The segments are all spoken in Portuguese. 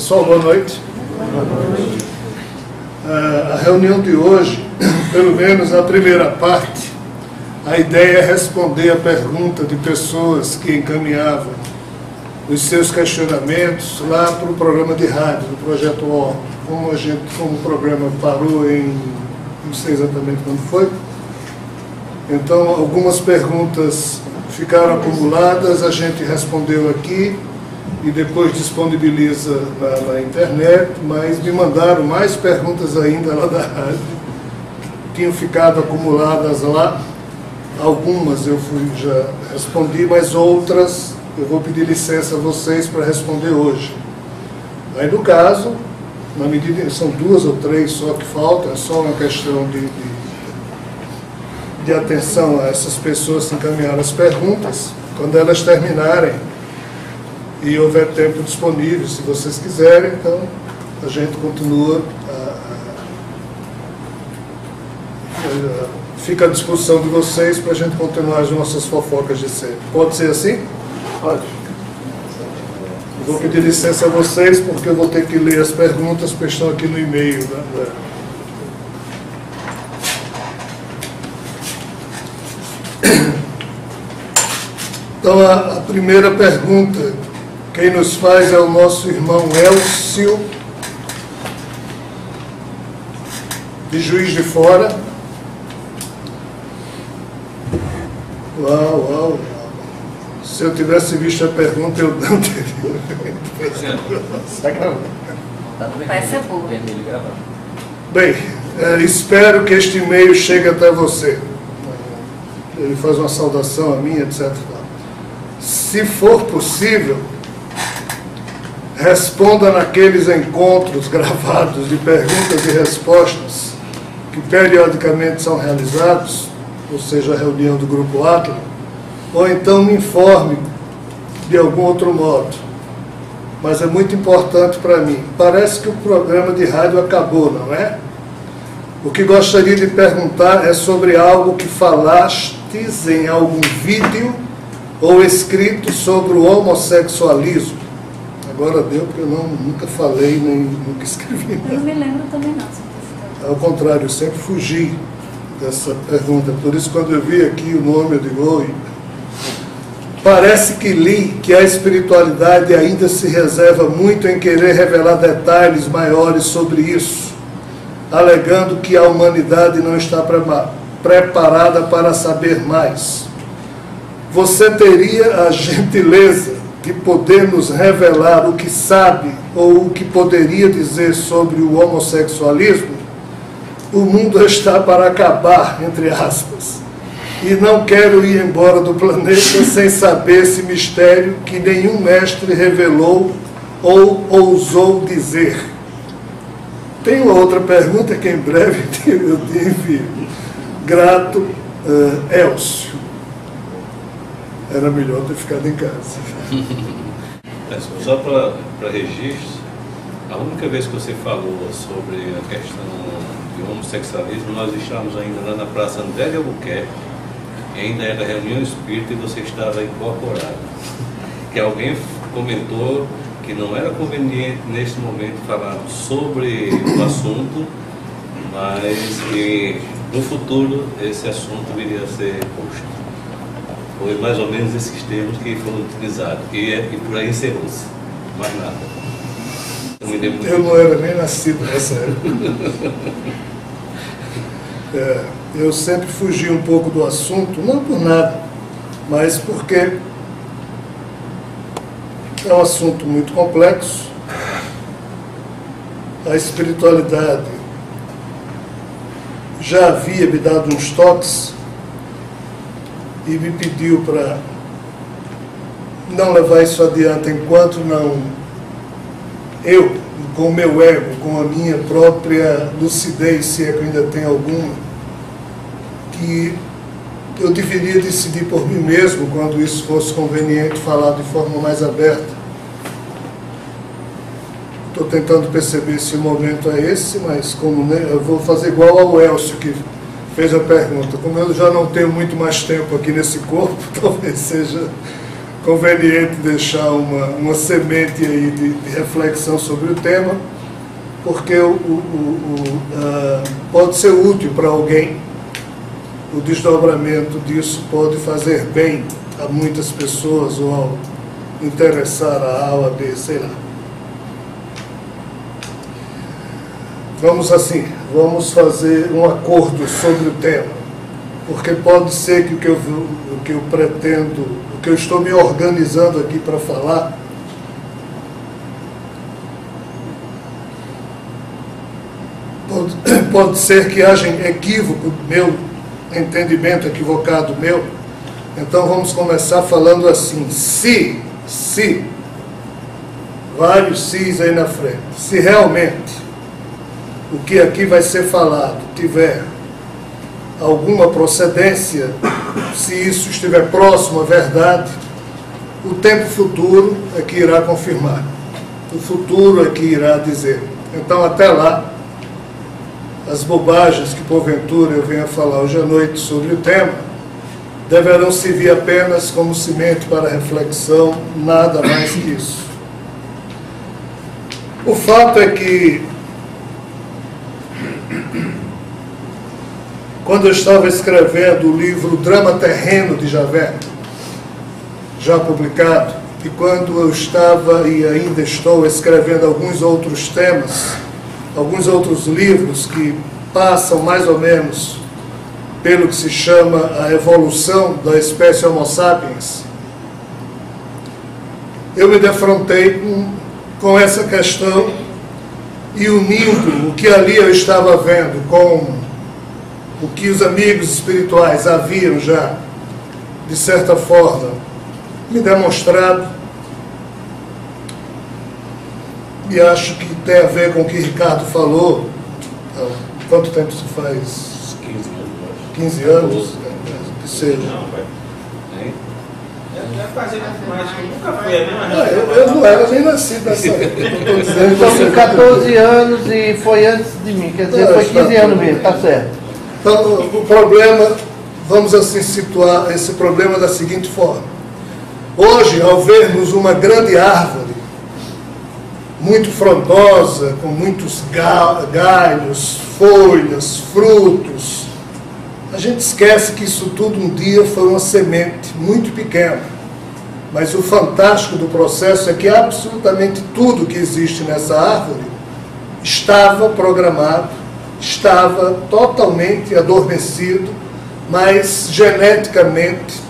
Pessoal, boa noite. A reunião de hoje, pelo menos a primeira parte, a ideia é responder a pergunta de pessoas que encaminhavam os seus questionamentos lá para o programa de rádio, do Projeto OR. Como o programa parou não sei exatamente quando foi, então algumas perguntas ficaram acumuladas, a gente respondeu aqui e depois disponibiliza na internet, mas me mandaram mais perguntas ainda lá da rádio, tinham ficado acumuladas lá, algumas eu já respondi, mas outras eu vou pedir licença a vocês para responder hoje. Aí no caso, na medida são 2 ou 3 só que faltam, é só uma questão de atenção a essas pessoas que encaminharam as perguntas, quando elas terminarem e houver tempo disponível, se vocês quiserem, então a gente continua, fica à disposição de vocês para a gente continuar as nossas fofocas de sempre. Pode ser assim? Pode. Vou pedir licença a vocês, porque eu vou ter que ler as perguntas que estão aqui no e-mail. Né? Então, a primeira pergunta, quem nos faz é o nosso irmão Elcio, de Juiz de Fora. Uau. Se eu tivesse visto a pergunta, eu não teria. Está gravando. Vai ser boa. Bem, espero que este e-mail chegue até você. Ele faz uma saudação a mim, etc. Se for possível, responda naqueles encontros gravados de perguntas e respostas que periodicamente são realizados, ou seja, a reunião do Grupo Atlas, ou então me informe de algum outro modo. Mas é muito importante para mim. Parece que o programa de rádio acabou, não é? O que gostaria de perguntar é sobre algo que falastes em algum vídeo ou escrito sobre o homossexualismo. Agora deu, porque eu nunca falei, nem nunca escrevi. Eu não me lembro também não. Ao contrário, eu sempre fugi dessa pergunta. Por isso, quando eu vi aqui o nome, eu digo, oi. Parece que li que a espiritualidade ainda se reserva muito em querer revelar detalhes maiores sobre isso, alegando que a humanidade não está preparada para saber mais. Você teria a gentileza de poder nos revelar o que sabe ou o que poderia dizer sobre o homossexualismo? O mundo está para acabar, entre aspas. E não quero ir embora do planeta sem saber esse mistério que nenhum mestre revelou ou ousou dizer. Tem uma outra pergunta que em breve eu te envio. Grato, Elcio. Era melhor ter ficado em casa. Só para registro, a única vez que você falou sobre a questão do homossexualismo, nós estávamos ainda lá na Praça André de Albuquerque, e ainda era reunião espírita e você estava incorporado. Que alguém comentou que não era conveniente neste momento falar sobre o assunto, mas que no futuro esse assunto viria a ser posto. Foi mais ou menos esses termos que foram utilizados, e por aí encerrou-se, mais nada. Eu não era nem nascido nessa época. Eu sempre fugi um pouco do assunto, não por nada, mas porque é um assunto muito complexo. A espiritualidade já havia me dado uns toques e me pediu para não levar isso adiante enquanto não eu, com o meu ego, com a minha própria lucidez, se é que eu ainda tenho alguma, que eu deveria decidir por mim mesmo, quando isso fosse conveniente, falar de forma mais aberta. Estou tentando perceber se o momento é esse, mas como eu vou fazer igual ao Elcio, que fez a pergunta. Como eu já não tenho muito mais tempo aqui nesse corpo, talvez seja conveniente deixar uma semente aí de reflexão sobre o tema, porque pode ser útil para alguém. O desdobramento disso pode fazer bem a muitas pessoas ou ao interessar a A, B, sei lá. Vamos fazer um acordo sobre o tema, porque pode ser que o que eu pretendo, o que eu estou me organizando aqui para falar, pode ser que haja equívoco meu, entendimento equivocado meu. Então vamos começar falando assim: se, vários sis aí na frente, se realmente o que aqui vai ser falado tiver alguma procedência, se isso estiver próximo à verdade, o tempo futuro é que irá confirmar, o futuro é que irá dizer. Então até lá, as bobagens que porventura eu venha falar hoje à noite sobre o tema deverão servir apenas como cimento para reflexão, nada mais que isso. O fato é que quando eu estava escrevendo o livro Drama Terreno de Javé, já publicado, e quando eu estava e ainda estou escrevendo alguns outros temas, alguns outros livros que passam mais ou menos pelo que se chama a evolução da espécie Homo sapiens, eu me defrontei com essa questão e unindo o que ali eu estava vendo com o que os amigos espirituais haviam já, de certa forma, me demonstrado, e acho que tem a ver com o que Ricardo falou. Quanto tempo isso faz? 15 anos? Que seja. Eu não era nem nascido nessa época. Eu estou com 14 anos e foi antes de mim, quer dizer, foi 15 anos mesmo, tá certo. Então, o problema, vamos assim situar esse problema da seguinte forma. Hoje, ao vermos uma grande árvore, muito frondosa, com muitos galhos, folhas, frutos, a gente esquece que isso tudo um dia foi uma semente muito pequena. Mas o fantástico do processo é que absolutamente tudo que existe nessa árvore estava programado, estava totalmente adormecido, mas geneticamente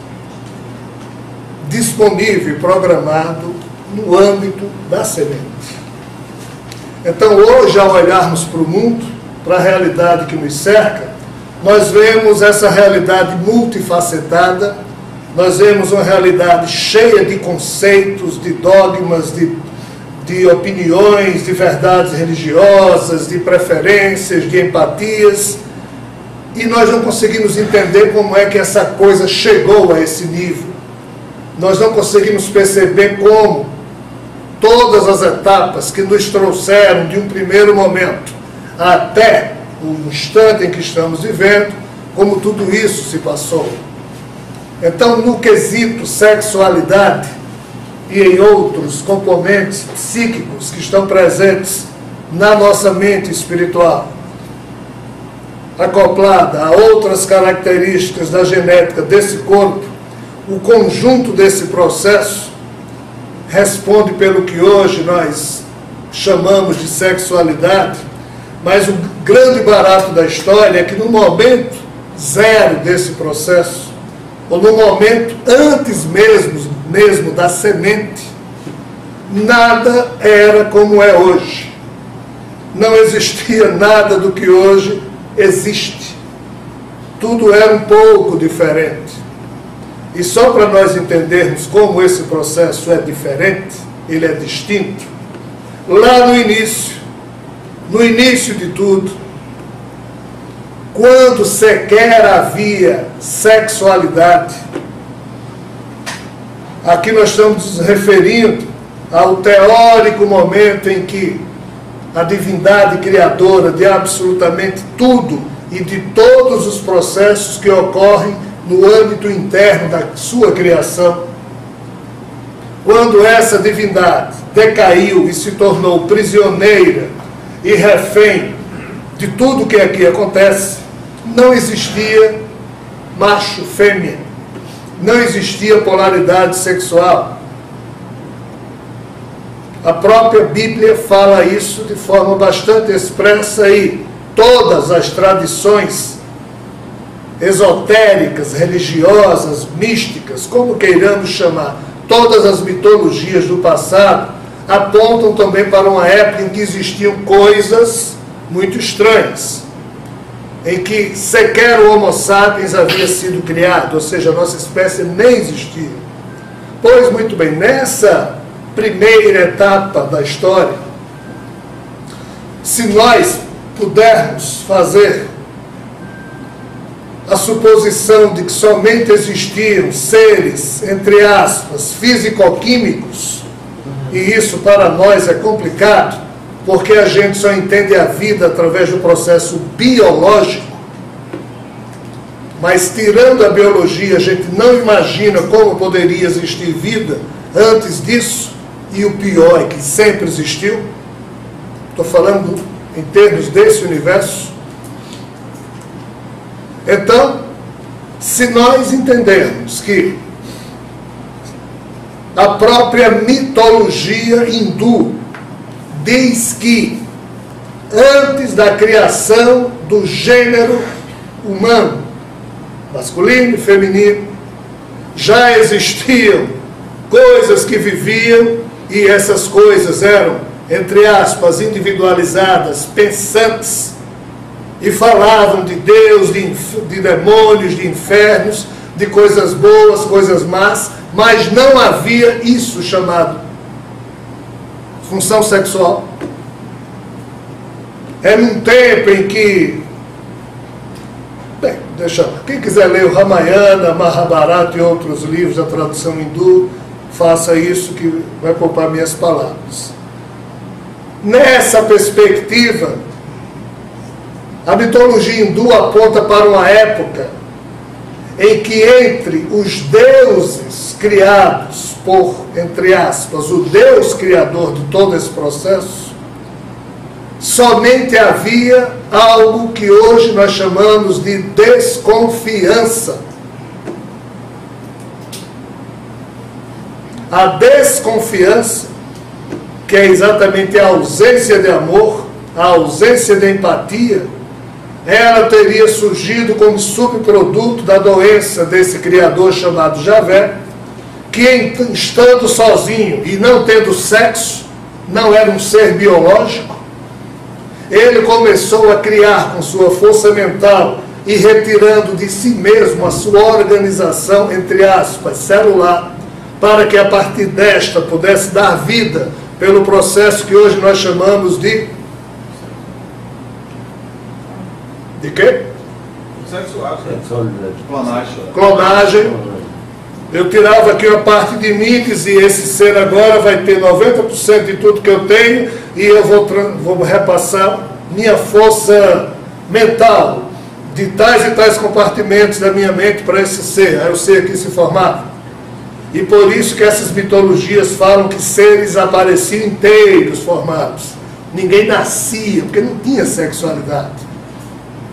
disponível e programado no âmbito da semente. Então hoje, ao olharmos para o mundo, para a realidade que nos cerca, nós vemos essa realidade multifacetada, nós vemos uma realidade cheia de conceitos, de dogmas, de opiniões, de verdades religiosas, de preferências, de empatias, e nós não conseguimos entender como é que essa coisa chegou a esse nível. Nós não conseguimos perceber como todas as etapas que nos trouxeram de um primeiro momento até o instante em que estamos vivendo, como tudo isso se passou. Então, no quesito sexualidade e em outros componentes psíquicos que estão presentes na nossa mente espiritual, acoplada a outras características da genética desse corpo, o conjunto desse processo responde pelo que hoje nós chamamos de sexualidade, mas o grande barato da história é que no momento zero desse processo, ou no momento antes mesmo da semente, nada era como é hoje. Não existia nada do que hoje existe. Tudo era um pouco diferente. E só para nós entendermos como esse processo é diferente, ele é distinto, lá no início de tudo, quando sequer havia sexualidade, aqui nós estamos nos referindo ao teórico momento em que a divindade criadora de absolutamente tudo e de todos os processos que ocorrem no âmbito interno da sua criação quando essa divindade decaiu e se tornou prisioneira e refém de tudo que aqui acontece, não existia macho, fêmea, não existia polaridade sexual. A própria Bíblia fala isso de forma bastante expressa e todas as tradições esotéricas, religiosas, místicas, como queiramos chamar, todas as mitologias do passado apontam também para uma época em que existiam coisas muito estranhas, em que sequer o Homo sapiens havia sido criado, ou seja, a nossa espécie nem existia. Pois muito bem, nessa primeira etapa da história, se nós pudermos fazer a suposição de que somente existiam seres, entre aspas, físico-químicos, e isso para nós é complicado, porque a gente só entende a vida através do processo biológico, mas tirando a biologia, a gente não imagina como poderia existir vida antes disso, e o pior é que sempre existiu. Estou falando em termos desse universo. Então, se nós entendermos que a própria mitologia hindu diz que antes da criação do gênero humano, masculino e feminino, já existiam coisas que viviam, e essas coisas eram, entre aspas, individualizadas, pensantes, e falavam de Deus, de demônios, de infernos, de coisas boas, coisas más, mas não havia isso chamado função sexual. É num tempo em que, bem, quem quiser ler o Ramayana, Mahabharata e outros livros da tradução hindu, faça isso que vai poupar minhas palavras. Nessa perspectiva, a mitologia hindu aponta para uma época em que entre os deuses criados por, entre aspas, o Deus criador de todo esse processo, somente havia algo que hoje nós chamamos de desconfiança. A desconfiança, que é exatamente a ausência de amor, a ausência de empatia, ela teria surgido como subproduto da doença desse criador chamado Javé, que estando sozinho e não tendo sexo, não era um ser biológico, ele começou a criar com sua força mental e retirando de si mesmo a sua organização, entre aspas, celular, para que a partir desta pudesse dar vida pelo processo que hoje nós chamamos de quê? Clonagem. Eu tirava aqui uma parte de mim e dizia, esse ser agora vai ter 90% de tudo que eu tenho e eu vou repassar minha força mental de tais e tais compartimentos da minha mente para esse ser. Aí o ser aqui se formava. E por isso que essas mitologias falam que seres apareciam inteiros formados. Ninguém nascia, porque não tinha sexualidade.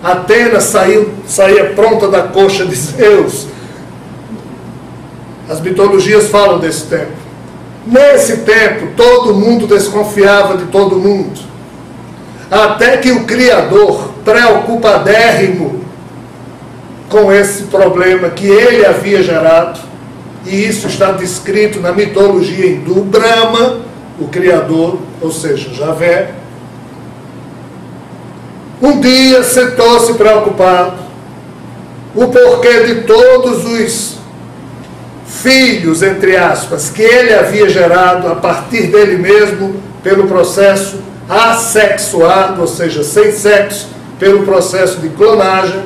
Atena saía pronta da coxa de Zeus. As mitologias falam desse tempo. Nesse tempo, todo mundo desconfiava de todo mundo. Até que o Criador, preocupadérrimo com esse problema que ele havia gerado, e isso está descrito na mitologia hindu, Brahma, o Criador, ou seja, Javé, um dia sentou-se preocupado o porquê de todos os filhos, entre aspas, que ele havia gerado a partir dele mesmo, pelo processo assexuado, ou seja, sem sexo, pelo processo de clonagem.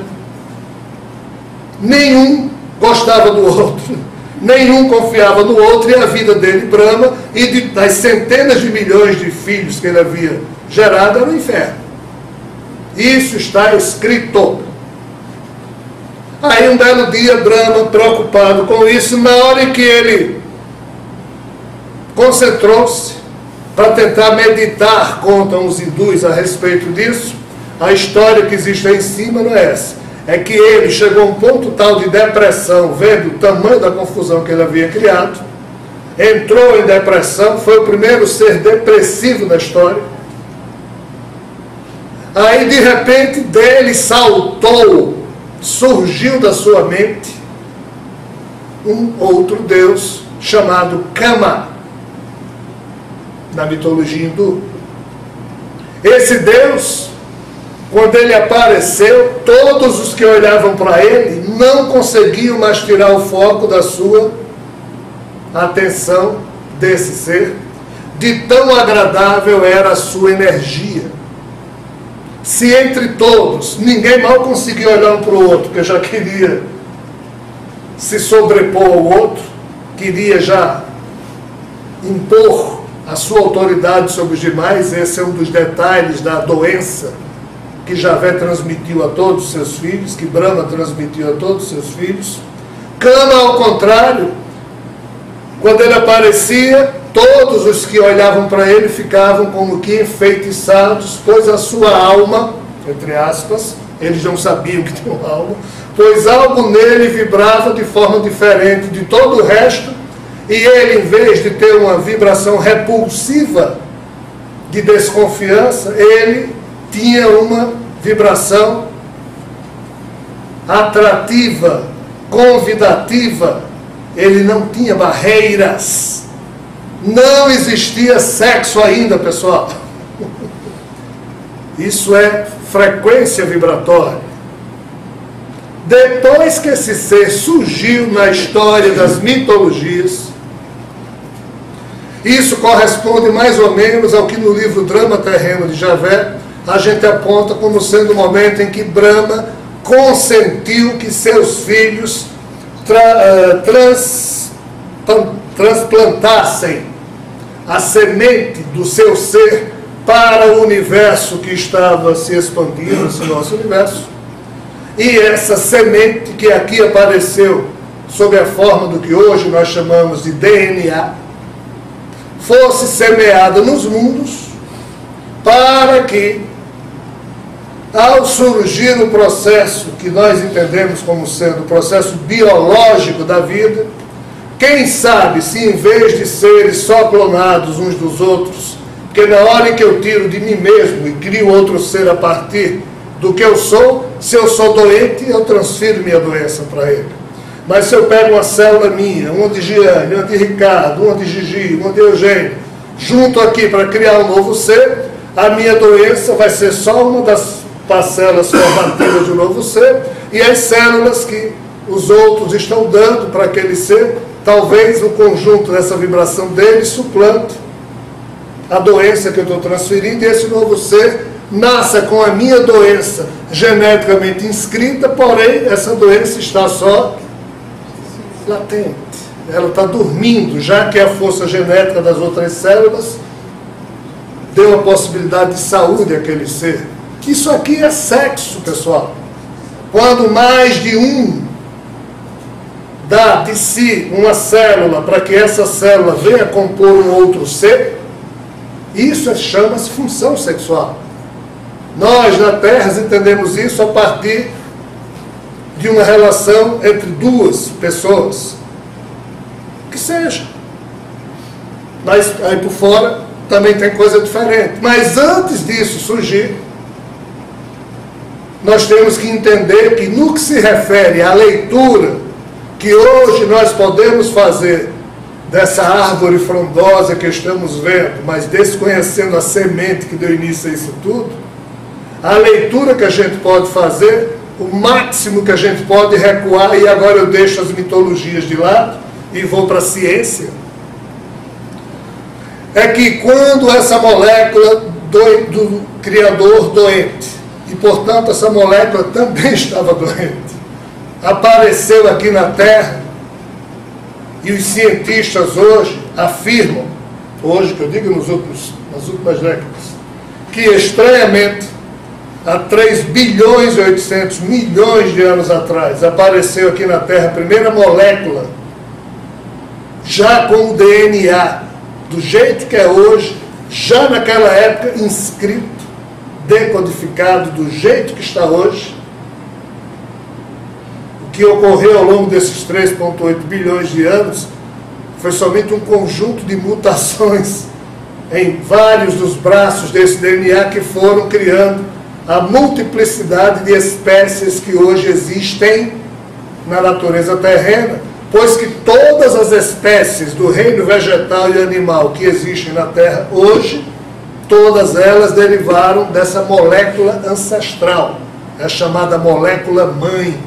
Nenhum gostava do outro, nenhum confiava no outro, e a vida dele, Brahma, e das centenas de milhões de filhos que ele havia gerado, era um inferno. Isso está escrito. Aí um belo dia, Brahma, preocupado com isso, na hora em que ele concentrou-se para tentar meditar, contam os hindus a respeito disso. A história que existe aí em cima não é essa. É que ele chegou a um ponto tal de depressão, vendo o tamanho da confusão que ele havia criado, entrou em depressão, foi o primeiro ser depressivo da história. Aí de repente dele saltou, surgiu da sua mente um outro Deus chamado Kama, na mitologia hindu. Esse Deus, quando ele apareceu, todos os que olhavam para ele não conseguiam mais tirar o foco da sua atenção desse ser, de tão agradável era a sua energia. Se entre todos, ninguém mal conseguia olhar um para o outro, porque já queria se sobrepor ao outro, queria já impor a sua autoridade sobre os demais. Esse é um dos detalhes da doença que Javé transmitiu a todos os seus filhos, que Brahma transmitiu a todos os seus filhos. Kama, ao contrário, quando ele aparecia, todos os que olhavam para ele ficavam como que enfeitiçados, pois a sua alma, entre aspas, eles não sabiam que tinha uma alma, pois algo nele vibrava de forma diferente de todo o resto, e ele, em vez de ter uma vibração repulsiva de desconfiança, ele tinha uma vibração atrativa, convidativa. Ele não tinha barreiras. Não existia sexo ainda, pessoal. Isso é frequência vibratória. Depois que esse ser surgiu na história das mitologias, isso corresponde mais ou menos ao que no livro Drama Terreno de Javé a gente aponta como sendo o momento em que Brahma consentiu que seus filhos transplantassem a semente do seu ser para o universo que estava se expandindo, esse nosso universo. E essa semente que aqui apareceu sob a forma do que hoje nós chamamos de DNA, fosse semeada nos mundos, para que, ao surgir o processo que nós entendemos como sendo o processo biológico da vida, quem sabe se em vez de seres só clonados uns dos outros, porque na hora em que eu tiro de mim mesmo e crio outro ser a partir do que eu sou, se eu sou doente, eu transfiro minha doença para ele. Mas se eu pego uma célula minha, uma de Giane, uma de Ricardo, uma de Gigi, uma de Eugênio, junto aqui para criar um novo ser, a minha doença vai ser só uma das parcelas formativas de um novo ser, e as células que os outros estão dando para aquele ser, talvez o conjunto dessa vibração dele suplante a doença que eu estou transferindo, e esse novo ser nasça com a minha doença geneticamente inscrita, porém essa doença está só latente, ela está dormindo, já que a força genética das outras células deu a possibilidade de saúde àquele ser. Isso aqui é sexo, pessoal. Quando mais de um dá de si uma célula para que essa célula venha compor um outro ser, isso chama-se função sexual. Nós na Terra entendemos isso a partir de uma relação entre duas pessoas, que seja. Mas aí por fora também tem coisa diferente. Mas antes disso surgir, nós temos que entender que no que se refere à leitura que hoje nós podemos fazer dessa árvore frondosa que estamos vendo, mas desconhecendo a semente que deu início a isso tudo, a leitura que a gente pode fazer, o máximo que a gente pode recuar, e agora eu deixo as mitologias de lado e vou para a ciência, é que quando essa molécula do Criador doente, e portanto essa molécula também estava doente, apareceu aqui na Terra, e os cientistas hoje afirmam, hoje que eu digo nas últimas décadas, que estranhamente há 3 bilhões e 800 milhões de anos atrás apareceu aqui na Terra a primeira molécula já com o DNA do jeito que é hoje, já naquela época inscrito, decodificado do jeito que está hoje. O que ocorreu ao longo desses 3,8 bilhões de anos foi somente um conjunto de mutações em vários dos braços desse DNA que foram criando a multiplicidade de espécies que hoje existem na natureza terrena, pois que todas as espécies do reino vegetal e animal que existem na Terra hoje, todas elas derivaram dessa molécula ancestral, é chamada molécula mãe.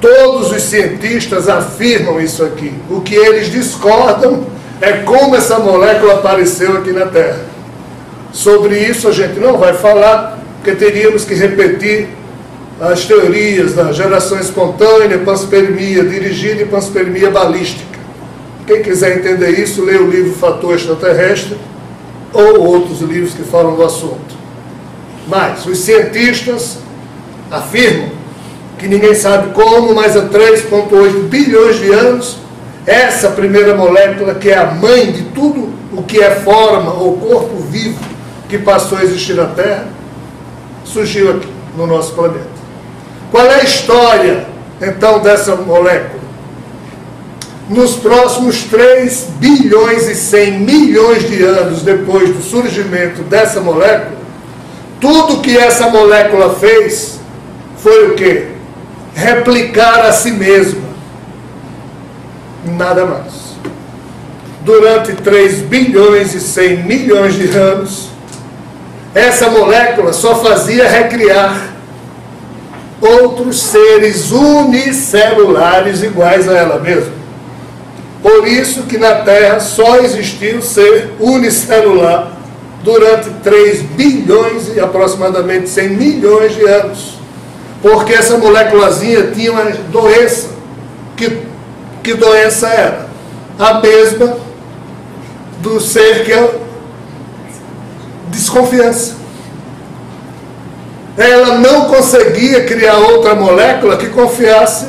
Todos os cientistas afirmam isso aqui. O que eles discordam é como essa molécula apareceu aqui na Terra. Sobre isso a gente não vai falar, porque teríamos que repetir as teorias da geração espontânea, panspermia dirigida e panspermia balística. Quem quiser entender isso, lê o livro Fator Extraterrestre ou outros livros que falam do assunto. Mas os cientistas afirmam que ninguém sabe como, mas há 3,8 bilhões de anos, essa primeira molécula, que é a mãe de tudo o que é forma ou corpo vivo que passou a existir na Terra, surgiu aqui no nosso planeta. Qual é a história, então, dessa molécula? Nos próximos 3 bilhões e 100 milhões de anos depois do surgimento dessa molécula, tudo que essa molécula fez foi o quê? Replicar a si mesma. Nada mais. Durante 3 bilhões e 100 milhões de anos, essa molécula só fazia recriar outros seres unicelulares iguais a ela mesma. Por isso que na Terra só existiu ser unicelular durante 3 bilhões e aproximadamente 100 milhões de anos. Porque essa moléculazinha tinha uma doença. Que doença era? A mesma do ser que é desconfiança. Ela não conseguia criar outra molécula que confiasse.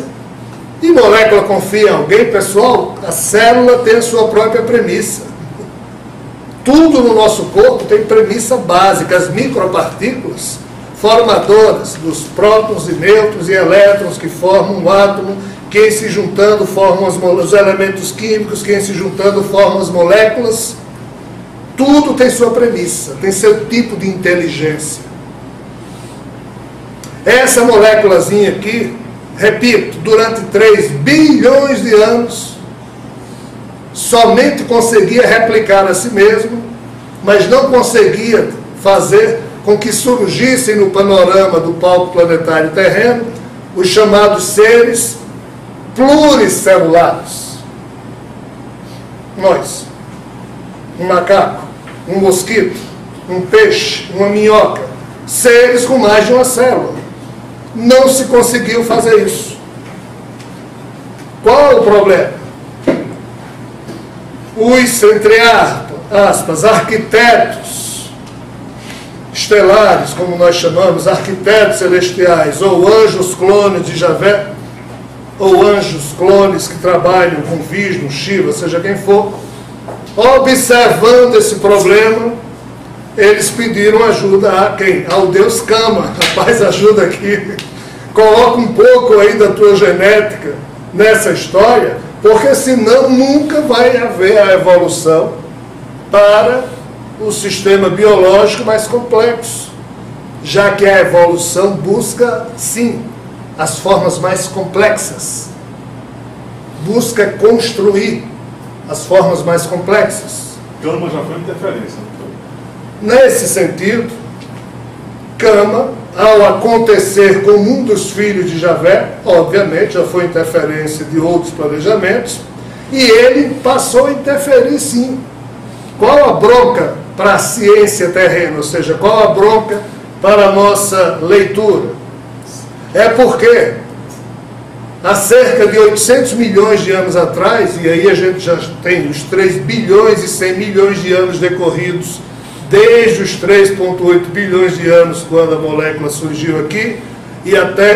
E molécula confia em alguém, pessoal? A célula tem a sua própria premissa. Tudo no nosso corpo tem premissa básica. As micropartículas formadoras dos prótons e nêutrons e elétrons que formam um átomo, que em se juntando formam os elementos químicos, que em se juntando formam as moléculas. Tudo tem sua premissa, tem seu tipo de inteligência. Essa moléculazinha aqui, repito, durante 3 bilhões de anos, somente conseguia replicar a si mesmo, mas não conseguia fazer com que surgissem no panorama do palco planetário terreno os chamados seres pluricelulares. Nós, um macaco, um mosquito, um peixe, uma minhoca, seres com mais de uma célula. Não se conseguiu fazer isso. Qual o problema? Os, entre aspas, arquitetos estelares, como nós chamamos, arquitetos celestiais, ou anjos clones de Javé, ou anjos clones que trabalham com Vishnu, Shiva, seja quem for, observando esse problema, eles pediram ajuda a quem? Ao Deus Kama. Rapaz, ajuda aqui. Coloca um pouco aí da tua genética nessa história, porque senão nunca vai haver a evolução para o sistema biológico mais complexo. Já que a evolução busca, sim, as formas mais complexas. Busca construir as formas mais complexas. Kama já foi interferência, não foi? Nesse sentido, Kama, ao acontecer com um dos filhos de Javé, obviamente já foi interferência de outros planejamentos, e ele passou a interferir sim. Qual a bronca para a ciência terrena, ou seja, qual a bronca para a nossa leitura? É porque há cerca de 800 milhões de anos atrás, e aí a gente já tem os 3 bilhões e 100 milhões de anos decorridos, desde os 3,8 bilhões de anos, quando a molécula surgiu aqui, e até,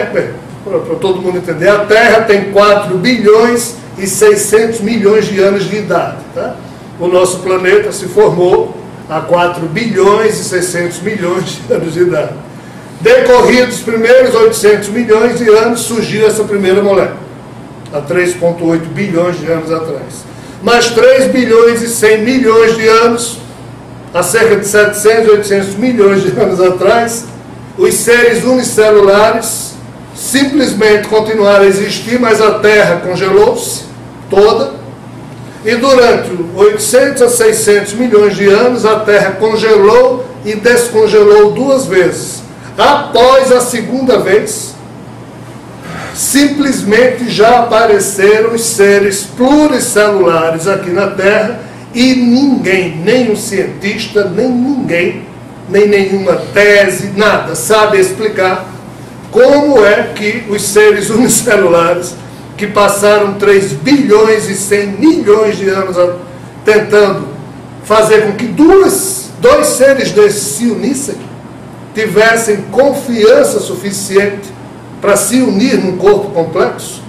para todo mundo entender, a Terra tem 4 bilhões e 600 milhões de anos de idade. Tá? o nosso planeta se formou há 4 bilhões e 600 milhões de anos de idade. Decorridos os primeiros 800 milhões de anos, surgiu essa primeira molécula, há 3,8 bilhões de anos atrás. Mais 3 bilhões e 100 milhões de anos, há cerca de 700, 800 milhões de anos atrás, os seres unicelulares simplesmente continuaram a existir, mas a Terra congelou-se toda, e durante 800 a 600 milhões de anos, a Terra congelou e descongelou 2 vezes. Após a segunda vez, simplesmente já apareceram os seres pluricelulares aqui na Terra, e ninguém, nem um cientista, nem ninguém, nem nenhuma tese, nada, sabe explicar como é que os seres unicelulares, que passaram 3 bilhões e 100 milhões de anos tentando fazer com que dois seres desses se unissem, tivessem confiança suficiente para se unir num corpo complexo.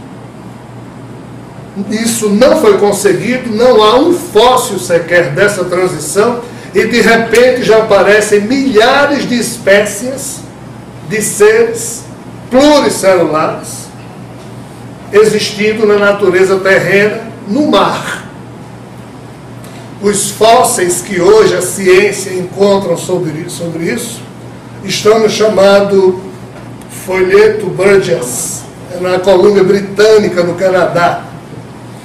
Isso não foi conseguido, não há um fóssil sequer dessa transição, e de repente já aparecem milhares de espécies de seres pluricelulares existindo na natureza terrena, no mar. Os fósseis que hoje a ciência encontra sobre isso estão no chamado folheto Burgess, na Colômbia Britânica, no Canadá.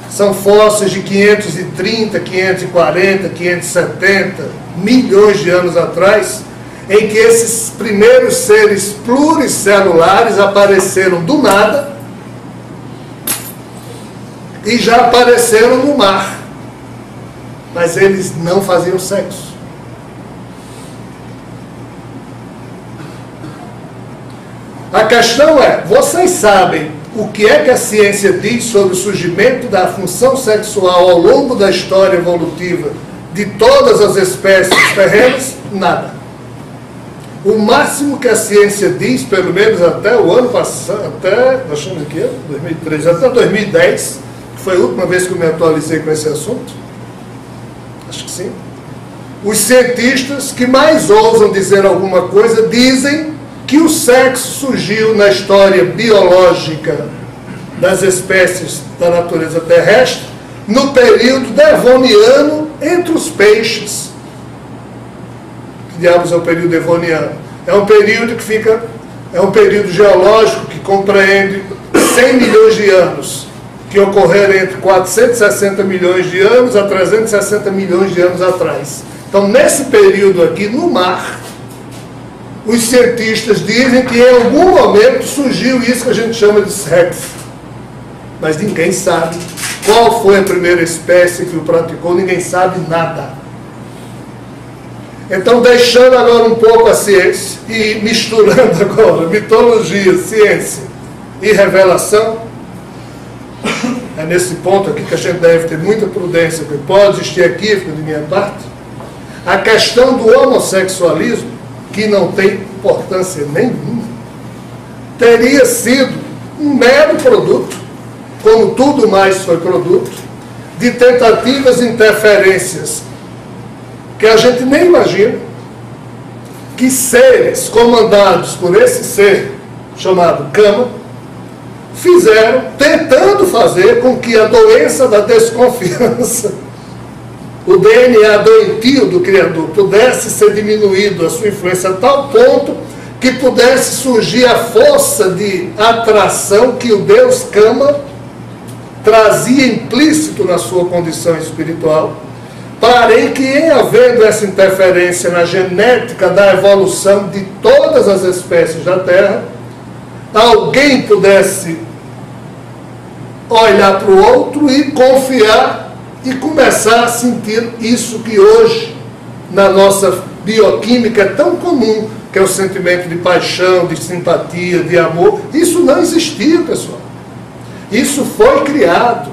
São fósseis de 530, 540, 570 milhões de anos atrás, em que esses primeiros seres pluricelulares apareceram do nada e já apareceram no mar, mas eles não faziam sexo. A questão é, vocês sabem o que é que a ciência diz sobre o surgimento da função sexual ao longo da história evolutiva de todas as espécies terrenas? Nada. O máximo que a ciência diz, pelo menos até o ano passado, até 2013, até 2010, que foi a última vez que eu me atualizei com esse assunto, acho que sim, os cientistas que mais ousam dizer alguma coisa dizem que o sexo surgiu na história biológica das espécies da natureza terrestre no período devoniano entre os peixes. Que diabos é o período devoniano? É um período que fica, é um período geológico que compreende 100 milhões de anos, que ocorreram entre 460 milhões de anos a 360 milhões de anos atrás. Então, nesse período aqui, no mar, os cientistas dizem que em algum momento surgiu isso que a gente chama de sexo. Mas ninguém sabe qual foi a primeira espécie que o praticou, ninguém sabe nada. Então, deixando agora um pouco a ciência e misturando agora mitologia, ciência e revelação, é nesse ponto aqui que a gente deve ter muita prudência, porque pode existir equívoco de minha parte. A questão do homossexualismo, que não tem importância nenhuma, teria sido um mero produto, como tudo mais foi produto, de tentativas e interferências que a gente nem imagina, que seres comandados por esse ser chamado Cama fizeram, tentando fazer com que a doença da desconfiança, o DNA doentio do Criador, pudesse ser diminuído, a sua influência a tal ponto que pudesse surgir a força de atração que o Deus Cama trazia implícito na sua condição espiritual, para que, em havendo essa interferência na genética da evolução de todas as espécies da Terra, alguém pudesse olhar para o outro e confiar e começar a sentir isso que hoje, na nossa bioquímica, é tão comum, que é o sentimento de paixão, de simpatia, de amor. Isso não existia, pessoal. Isso foi criado.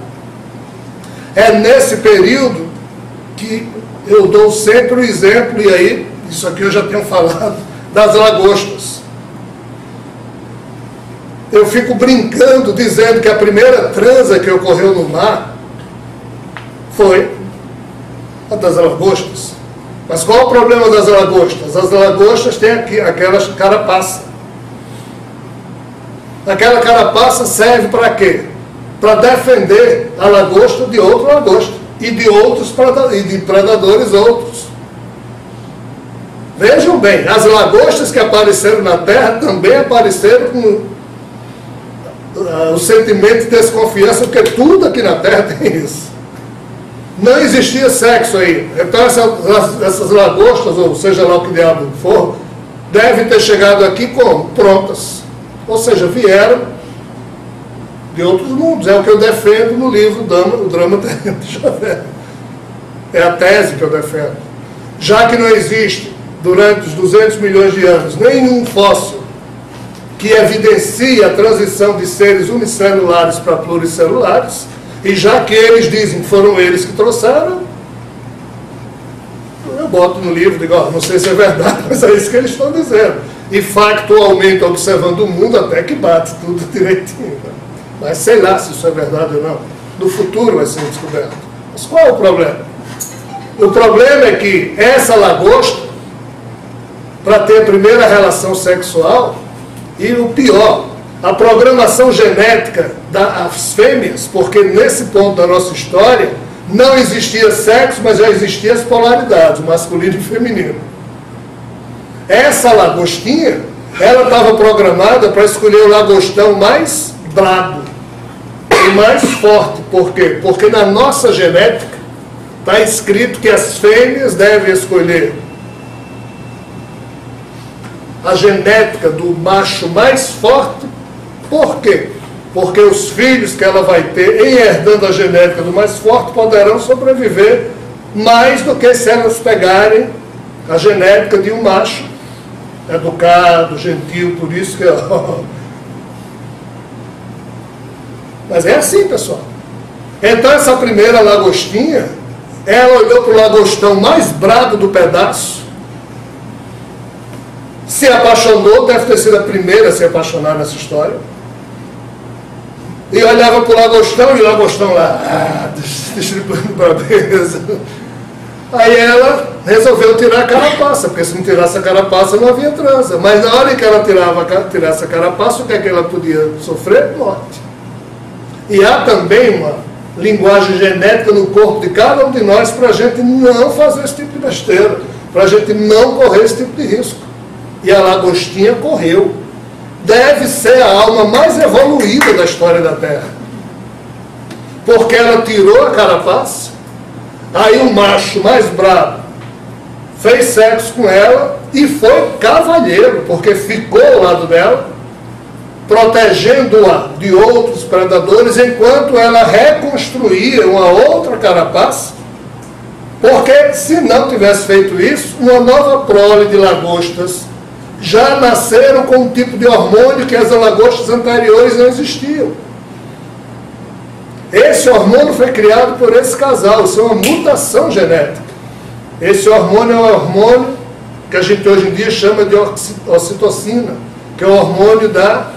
É nesse período que eu dou sempre o exemplo, e aí, isso aqui eu já tenho falado, das lagostas. Eu fico brincando, dizendo que a primeira transa que ocorreu no mar foi A das lagostas. Mas qual o problema das lagostas? As lagostas têm aqui aquelas carapaça. Aquela carapaça serve para quê? Para defender a lagosta de outra lagosta e de outros predadores outros. Vejam bem, as lagostas que apareceram na Terra também apareceram com o sentimento de desconfiança, porque tudo aqui na Terra tem isso. Não existia sexo aí. Então essas lagostas, ou seja lá o que diabo for, devem ter chegado aqui como? Prontas. Ou seja, vieram de outros mundos. É o que eu defendo no livro O Drama de Javé. É a tese que eu defendo. Já que não existe, durante os 200 milhões de anos, nenhum fóssil que evidencie a transição de seres unicelulares para pluricelulares, e já que eles dizem que foram eles que trouxeram, eu boto no livro e digo, não sei se é verdade, mas é isso que eles estão dizendo. E factualmente, observando o mundo, até que bate tudo direitinho. Mas sei lá se isso é verdade ou não. No futuro vai ser descoberto. Mas qual é o problema? O problema é que essa lagosta, para ter a primeira relação sexual, e o pior, a programação genética das fêmeas, porque nesse ponto da nossa história não existia sexo, mas já existiam as polaridades, o masculino e o feminino. Essa lagostinha, ela estava programada para escolher o lagostão mais brabo e mais forte. Por quê? Porque na nossa genética está escrito que as fêmeas devem escolher a genética do macho mais forte. Por quê? Porque os filhos que ela vai ter, em herdando a genética do mais forte, poderão sobreviver mais do que se elas pegarem a genética de um macho educado, gentil, por isso que... Mas é assim, pessoal. Então essa primeira lagostinha, ela olhou para o lagostão mais brabo do pedaço, se apaixonou, deve ter sido a primeira a se apaixonar nessa história, e olhava para o lagostão, e o lagostão lá, distribuindo brabeza. Aí ela resolveu tirar a carapaça, porque se não tirasse a carapaça não havia transa. Mas na hora que ela tirasse a carapaça, o que é que ela podia sofrer? Morte. E há também uma linguagem genética no corpo de cada um de nós para a gente não fazer esse tipo de besteira, para a gente não correr esse tipo de risco. E a lagostinha correu. Deve ser a alma mais evoluída da história da Terra. Porque ela tirou a carapaça, aí o macho mais bravo fez sexo com ela e foi cavalheiro, porque ficou ao lado dela, protegendo-a de outros predadores, enquanto ela reconstruía uma outra carapaça, porque se não tivesse feito isso, uma nova prole de lagostas já nasceram com um tipo de hormônio que as lagostas anteriores não existiam. Esse hormônio foi criado por esse casal, isso é uma mutação genética. Esse hormônio é um hormônio que a gente hoje em dia chama de ocitocina, que é o hormônio da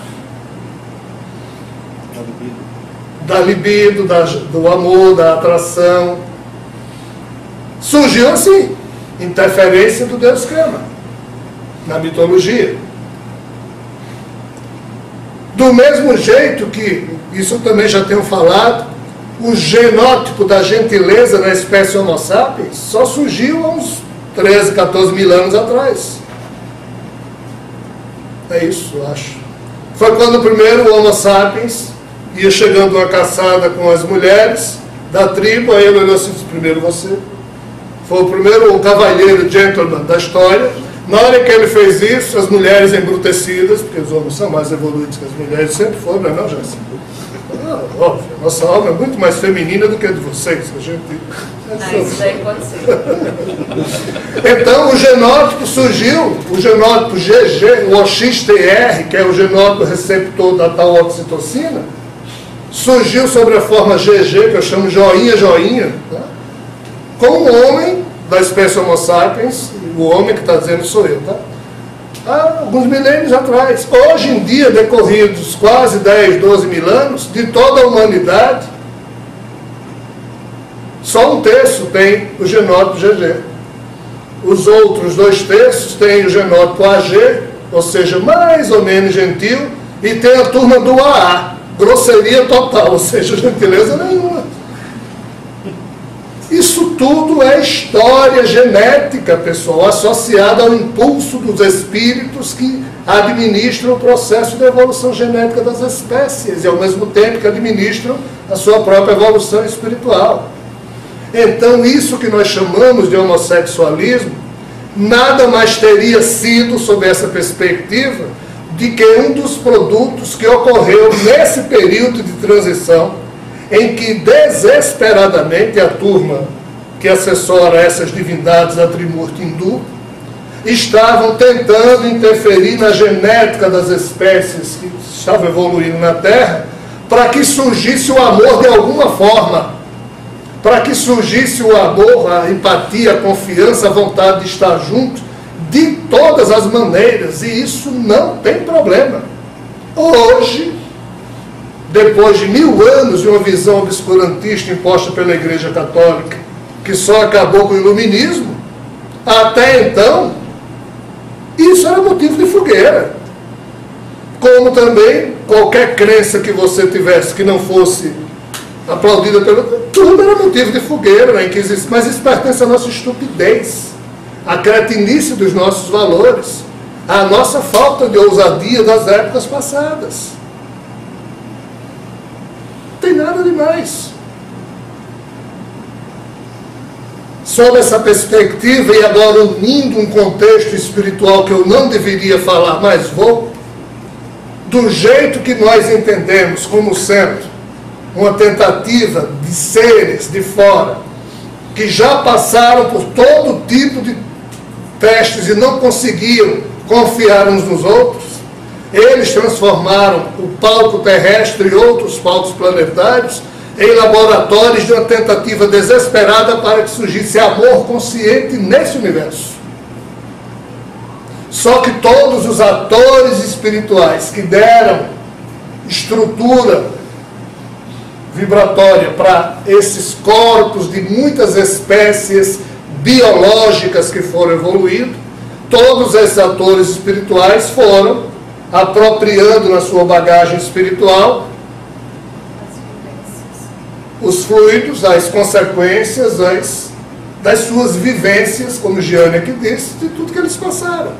libido, do amor, da atração. Surgiu assim, interferência do Deus Cama, na mitologia. Do mesmo jeito que, isso eu também já tenho falado, o genótipo da gentileza na espécie Homo sapiens só surgiu há uns 13, 14 mil anos atrás. É isso, eu acho. Foi quando o primeiro Homo sapiens ia chegando uma caçada com as mulheres da tribo, aí ele olhou assim, primeiro você. Foi o primeiro cavalheiro gentleman da história. Na hora que ele fez isso, as mulheres embrutecidas, porque os homens são mais evoluídos que as mulheres, sempre foram, não é, Jéssica? Óbvio, nossa alma é muito mais feminina do que a de vocês. A gente... Isso daí pode ser. Então o genótipo surgiu, o genótipo GG, o OXTR, que é o genótipo receptor da tal oxitocina, surgiu sobre a forma GG, que eu chamo joinha, tá? Com um homem da espécie Homo sapiens, o homem que está dizendo sou eu, tá? Há alguns milênios atrás. Hoje em dia, decorridos quase 10, 12 mil anos, de toda a humanidade, Só 1/3 tem o genótipo GG. Os outros 2/3 têm o genótipo AG, ou seja, mais ou menos gentil, e tem a turma do AA, grosseria total, ou seja, gentileza nenhuma. Isso tudo é história genética, pessoal, associada ao impulso dos espíritos que administram o processo de evolução genética das espécies e, ao mesmo tempo, que administram a sua própria evolução espiritual. Então, isso que nós chamamos de homossexualismo, nada mais teria sido, sob essa perspectiva, de que um dos produtos que ocorreu nesse período de transição, em que desesperadamente a turma que assessora essas divindades da Trimurti hindu estavam tentando interferir na genética das espécies que estavam evoluindo na Terra, para que surgisse o amor de alguma forma, para que surgisse o amor, a empatia, a confiança, a vontade de estar junto, de todas as maneiras, e isso não tem problema. Hoje, depois de 1000 anos de uma visão obscurantista imposta pela Igreja Católica, que só acabou com o iluminismo, até então, isso era motivo de fogueira. Como também qualquer crença que você tivesse que não fosse aplaudida pelo... Tudo era motivo de fogueira na Inquisição, mas isso pertence à nossa estupidez, à cretinice dos nossos valores, à nossa falta de ousadia das épocas passadas. Não tem nada demais. Sob essa perspectiva, e agora unindo um contexto espiritual que eu não deveria falar, mas vou, do jeito que nós entendemos como sendo uma tentativa de seres de fora, que já passaram por todo tipo de testes e não conseguiram confiar uns nos outros, eles transformaram o palco terrestre e outros palcos planetários em laboratórios de uma tentativa desesperada para que surgisse amor consciente nesse universo. Só que todos os atores espirituais que deram estrutura vibratória para esses corpos de muitas espécies biológicas que foram evoluindo, todos esses atores espirituais foram apropriando na sua bagagem espiritual os fluidos, as consequências das suas vivências, como Giane aqui disse, de tudo que eles passaram.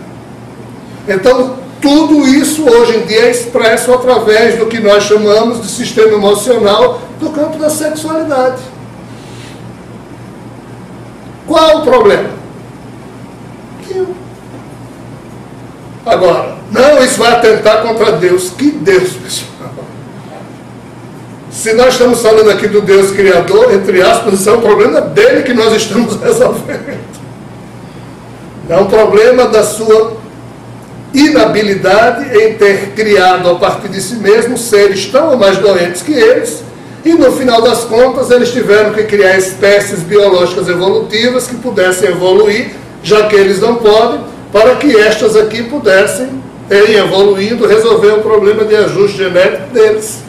Então, tudo isso hoje em dia é expresso através do que nós chamamos de sistema emocional do campo da sexualidade. Qual o problema? Agora, não, isso vai atentar contra Deus. Que Deus, pessoal? Se nós estamos falando aqui do Deus Criador, entre aspas, isso é um problema dele que nós estamos resolvendo. É um problema da sua inabilidade em ter criado a partir de si mesmo seres tão ou mais doentes que eles, e no final das contas eles tiveram que criar espécies biológicas evolutivas que pudessem evoluir, já que eles não podem, para que estas aqui pudessem, evoluindo, resolver o problema de ajuste genético deles.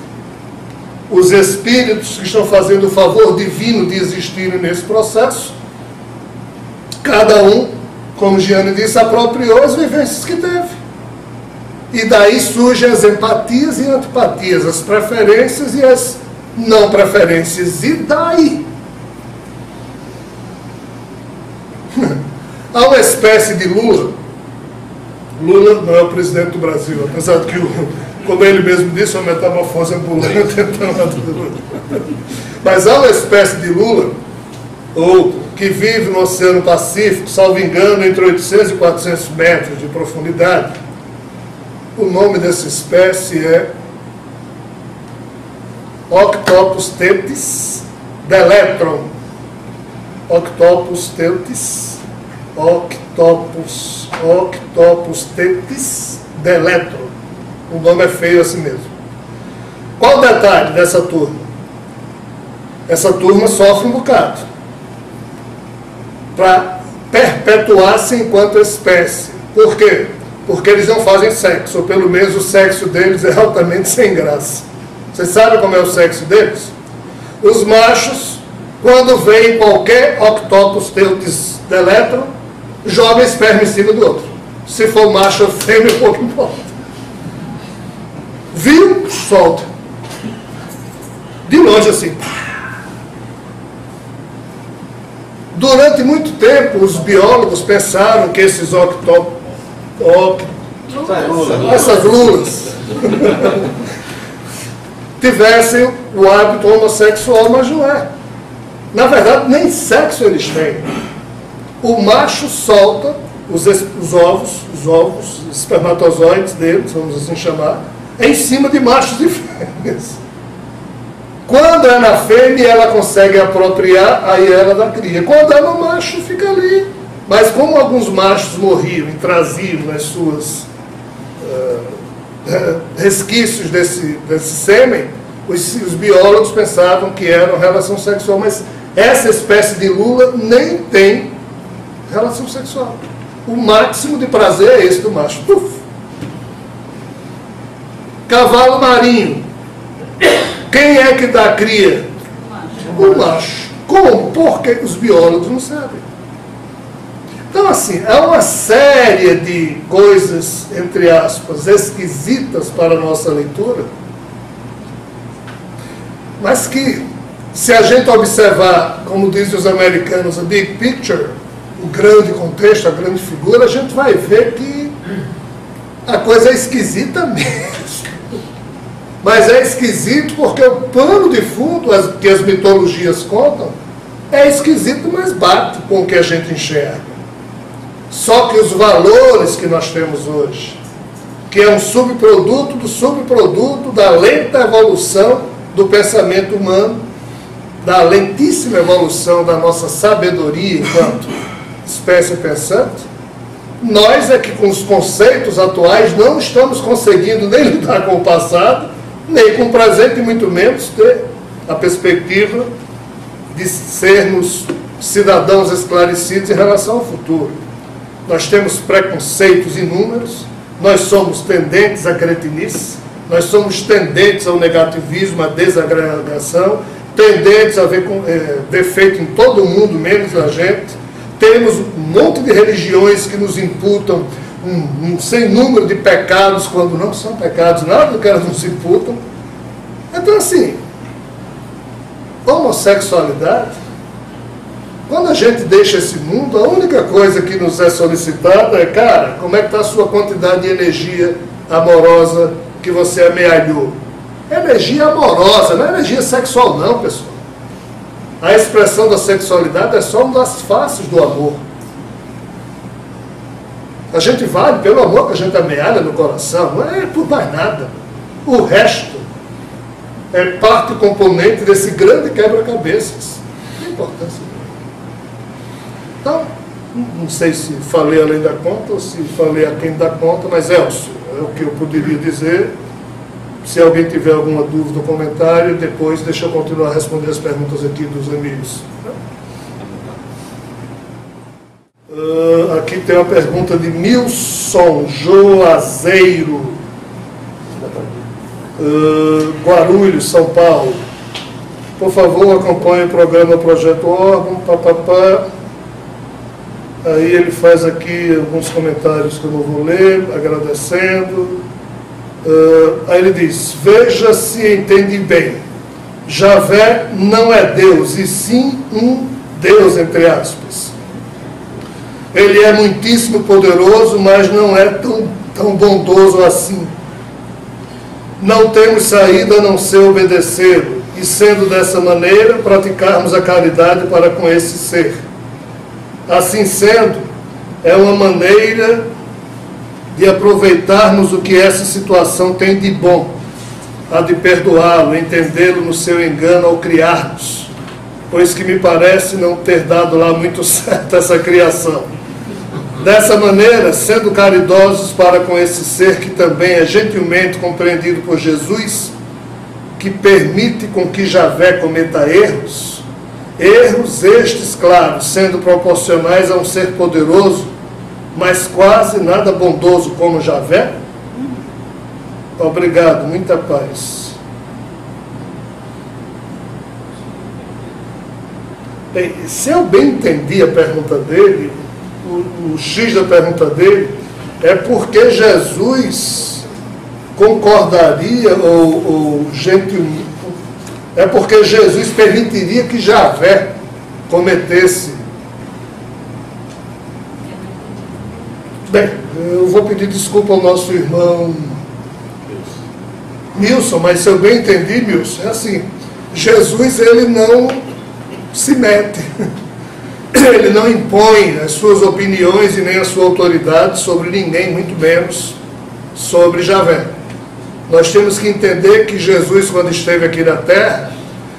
Os espíritos que estão fazendo o favor divino de existirem nesse processo, cada um, como Giane disse, apropriou as vivências que teve. E daí surgem as empatias e antipatias, as preferências e as não preferências. E daí? Há uma espécie de Lula. Lula não é o presidente do Brasil, apesar de que, como ele mesmo disse, uma metamorfose ambulante. Mas há uma espécie de Lula, ou que vive no Oceano Pacífico, salvo engano, entre 800 e 400 metros de profundidade. O nome dessa espécie é Octopus tetis deletron. Octopus tetis, Octopus tetis deletron. O nome é feio assim mesmo. Qual o detalhe dessa turma? Essa turma sofre um bocado para perpetuar-se enquanto espécie. Por quê? Porque eles não fazem sexo, ou pelo menos o sexo deles é altamente sem graça. Vocês sabem como é o sexo deles? Os machos, Quando vem qualquer octopus teutes deletro, joga esperma em cima do outro. Se for macho ou fêmea, pouco importa. Viu? Solta. De longe assim. Durante muito tempo, os biólogos pensaram que esses essas lulas tivessem o hábito homossexual, mas não é. Na verdade, nem sexo eles têm. O macho solta os ovos, os espermatozoides deles, vamos assim chamar, em cima de machos e fêmeas. Quando é na fêmea, ela consegue apropriar, aí ela dá cria. Quando é no macho, fica ali. Mas como alguns machos morriam e traziam nas suas resquícios desse sêmen, os biólogos pensavam que era relação sexual, mas essa espécie de lula nem tem relação sexual. O máximo de prazer é esse do macho. Puf. Cavalo marinho. Quem é que dá cria? O macho. Como? Porque os biólogos não sabem. Então, assim, há uma série de coisas, entre aspas, esquisitas para a nossa leitura, mas que, se a gente observar, como dizem os americanos, a big picture, o grande contexto, a grande figura, a gente vai ver que a coisa é esquisita mesmo. Mas é esquisito porque o pano de fundo que as mitologias contam é esquisito, mas bate com o que a gente enxerga. Só que os valores que nós temos hoje, que é um subproduto do subproduto da lenta evolução do pensamento humano, da lentíssima evolução da nossa sabedoria enquanto espécie pensante, nós é que com os conceitos atuais não estamos conseguindo nem lidar com o passado, nem com o presente, e muito menos ter a perspectiva de sermos cidadãos esclarecidos em relação ao futuro. Nós temos preconceitos inúmeros, nós somos tendentes à cretinice, nós somos tendentes ao negativismo, à desagregação, tendentes a ver defeito em todo mundo, menos na gente. Temos um monte de religiões que nos imputam um sem número de pecados, quando não são pecados, nada do que elas nos imputam. Então, assim, homossexualidade, quando a gente deixa esse mundo, a única coisa que nos é solicitada é, cara, como é que está a sua quantidade de energia amorosa que você amealhou? Energia amorosa, não é energia sexual não, pessoal. A expressão da sexualidade é só uma das faces do amor. A gente vale pelo amor que a gente amealha no coração, não é por mais nada. O resto é parte componente desse grande quebra-cabeças. Que importância. Então, não sei se falei além da conta ou se falei a quem dá conta, mas Elcio, é o que eu poderia dizer. Se alguém tiver alguma dúvida ou comentário, depois deixa eu continuar a responder as perguntas aqui dos amigos. Aqui tem uma pergunta de Milson Joazeiro, Guarulhos, São Paulo. Por favor, acompanhe o programa Projeto Órgão, papapá. Aí ele faz aqui alguns comentários que eu não vou ler, agradecendo. Aí ele diz, veja se entende bem, Javé não é Deus, e sim um Deus, entre aspas. Ele é muitíssimo poderoso, mas não é tão bondoso assim. Não temos saída a não ser obedecê-lo, e sendo dessa maneira, praticarmos a caridade para com esse ser. Assim sendo, é uma maneira de aproveitarmos o que essa situação tem de bom, a de perdoá-lo, entendê-lo no seu engano ao criar-nos, pois que me parece não ter dado lá muito certo essa criação. Dessa maneira, sendo caridosos para com esse ser que também é gentilmente compreendido por Jesus, que permite com que Javé cometa erros estes, claro, sendo proporcionais a um ser poderoso, mas quase nada bondoso como Javé? Obrigado, muita paz. Bem, se eu bem entendi a pergunta dele, o X da pergunta dele é porque Jesus concordaria ou é porque Jesus permitiria que Javé cometesse. Bem, eu vou pedir desculpa ao nosso irmão Milson, mas se eu bem entendi, Milson, é assim, Jesus ele não se mete, ele não impõe as suas opiniões e nem a sua autoridade sobre ninguém, muito menos sobre Javé. Nós temos que entender que Jesus, quando esteve aqui na terra,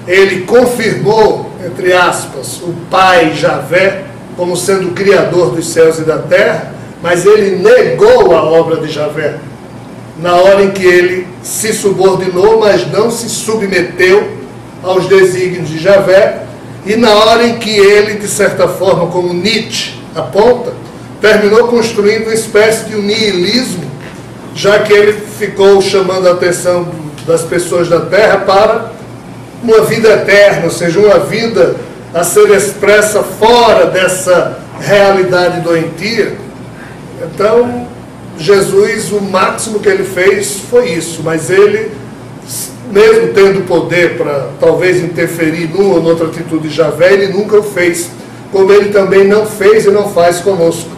ele confirmou, entre aspas, o Pai Javé como sendo o Criador dos céus e da terra, mas ele negou a obra de Javé na hora em que ele se subordinou, mas não se submeteu aos desígnios de Javé, e na hora em que ele, de certa forma, como Nietzsche aponta, terminou construindo uma espécie de um niilismo, já que ele ficou chamando a atenção das pessoas da terra para uma vida eterna, ou seja, uma vida a ser expressa fora dessa realidade doentia. Então, Jesus, o máximo que ele fez foi isso, mas ele, mesmo tendo poder para talvez interferir numa ou noutra atitude de Javé, ele nunca o fez, como ele também não fez e não faz conosco.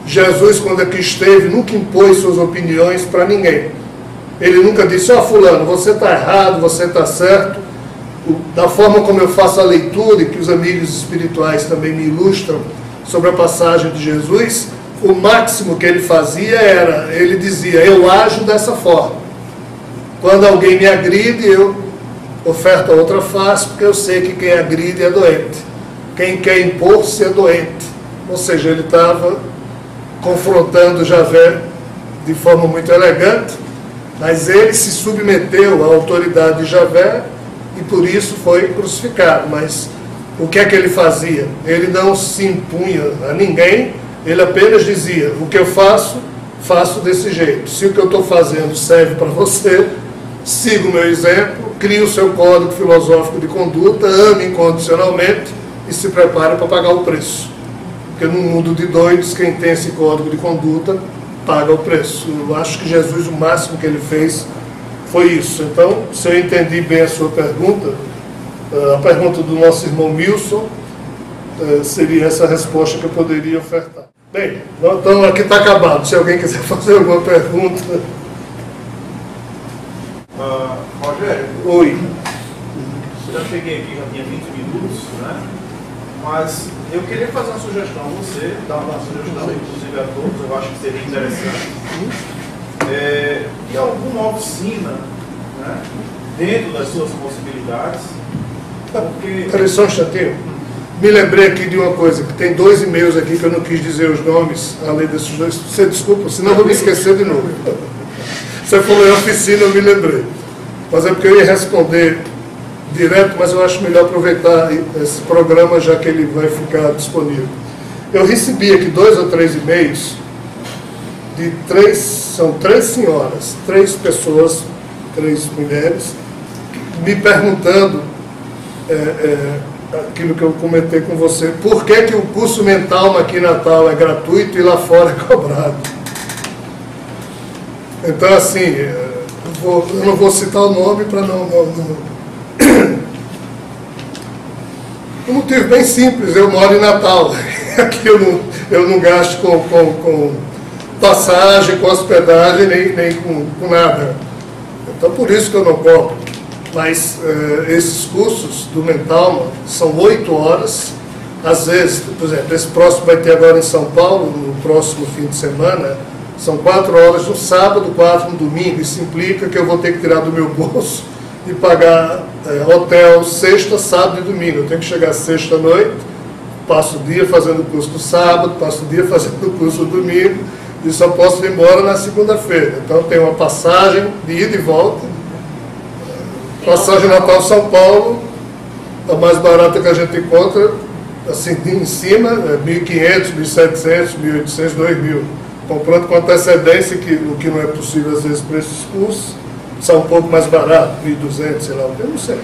Jesus, quando aqui esteve, nunca impôs suas opiniões para ninguém. Ele nunca disse, ó fulano, você está errado, você está certo. Da forma como eu faço a leitura, e que os amigos espirituais também me ilustram sobre a passagem de Jesus, o máximo que ele fazia era, ele dizia, eu ajo dessa forma. Quando alguém me agride, eu oferto a outra face, porque eu sei que quem agride é doente. Quem quer impor-se é doente. Ou seja, ele estava confrontando Javé de forma muito elegante, mas ele se submeteu à autoridade de Javé e por isso foi crucificado. Mas o que é que ele fazia? Ele não se impunha a ninguém, ele apenas dizia, o que eu faço, faço desse jeito. Se o que eu estou fazendo serve para você, siga o meu exemplo, crie o seu código filosófico de conduta, ame incondicionalmente e se prepare para pagar o preço. Porque no mundo de doidos, quem tem esse código de conduta paga o preço. Eu acho que Jesus, o máximo que ele fez foi isso. Então, se eu entendi bem a sua pergunta, a pergunta do nosso irmão Milson, seria essa a resposta que eu poderia ofertar. Bem, então aqui está acabado. Se alguém quiser fazer alguma pergunta. Rogério. Oi. Eu já cheguei aqui, já tinha 20 minutos, né? Mas eu queria fazer uma sugestão a você, dar uma sugestão, inclusive a todos, eu acho que seria interessante. E alguma oficina, né, dentro das suas possibilidades, porque... Peraí só um instantinho. Me lembrei aqui de uma coisa, que tem 2 e-mails aqui que eu não quis dizer os nomes, além desses 2. Você desculpa, senão eu vou me esquecer de novo. Você falou em oficina, eu me lembrei. Mas é porque eu ia responder direto, mas eu acho melhor aproveitar esse programa, já que ele vai ficar disponível. Eu recebi aqui 2 ou 3 e-mails de 3, são 3 senhoras, 3 pessoas, 3 mulheres, me perguntando aquilo que eu comentei com você, por que que o curso mental aqui em Natal é gratuito e lá fora é cobrado? Então, assim, eu não vou citar o nome para não... Um motivo bem simples, eu moro em Natal, aqui eu não gasto com passagem, com hospedagem, nem com nada. Então, por isso que eu não cobro. Mas esses cursos do Mentalma são 8 horas, às vezes, por exemplo, esse próximo vai ter agora em São Paulo, no próximo fim de semana, são 4 horas no sábado, 4 no domingo. Isso implica que eu vou ter que tirar do meu bolso e pagar hotel sexta, sábado e domingo. Eu tenho que chegar sexta noite, passo o dia fazendo o curso do sábado, passo o dia fazendo o curso do domingo e só posso ir embora na segunda-feira. Então tem uma passagem de ida e volta. Passagem Natal-São Paulo, a mais barata que a gente encontra, assim, em cima, 1.500, 1.700, 1.800, 2.000. Comprando com antecedência, o que não é possível às vezes para esses cursos, são um pouco mais barato, 1.200, sei lá, eu não sei.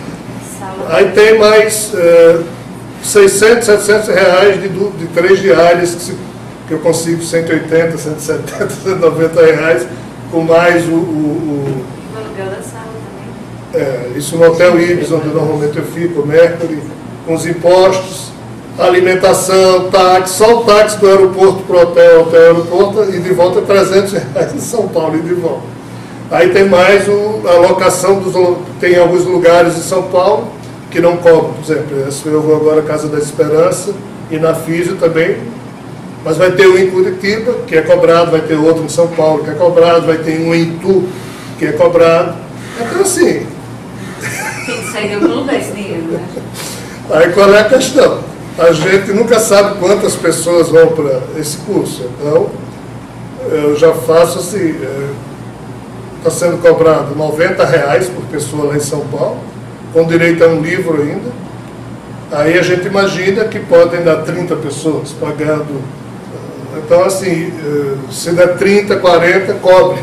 Aí tem mais 600, 700 reais de 3 diárias, que eu consigo 180, 170, 190 reais, com mais o aluguel da sala também. isso no Hotel Ibis, onde normalmente eu fico, o Mercury, com os impostos, alimentação, táxi, só o táxi do aeroporto para o hotel, hotel aeroporto, e de volta 300 reais em São Paulo e de volta. Aí tem mais a locação tem alguns lugares em São Paulo que não cobram, por exemplo, eu vou agora à Casa da Esperança e na Físio também, mas vai ter um em Curitiba, que é cobrado, vai ter outro em São Paulo, que é cobrado, vai ter um em Itu, que é cobrado. Então assim... Tem que sair de algum lugar esse dinheiro, né? Aí qual é a questão? A gente nunca sabe quantas pessoas vão para esse curso, então eu já faço assim, está sendo cobrado R$90 por pessoa lá em São Paulo, com direito a um livro ainda. Aí a gente imagina que podem dar 30 pessoas pagando. Então assim, se der 30, 40, cobre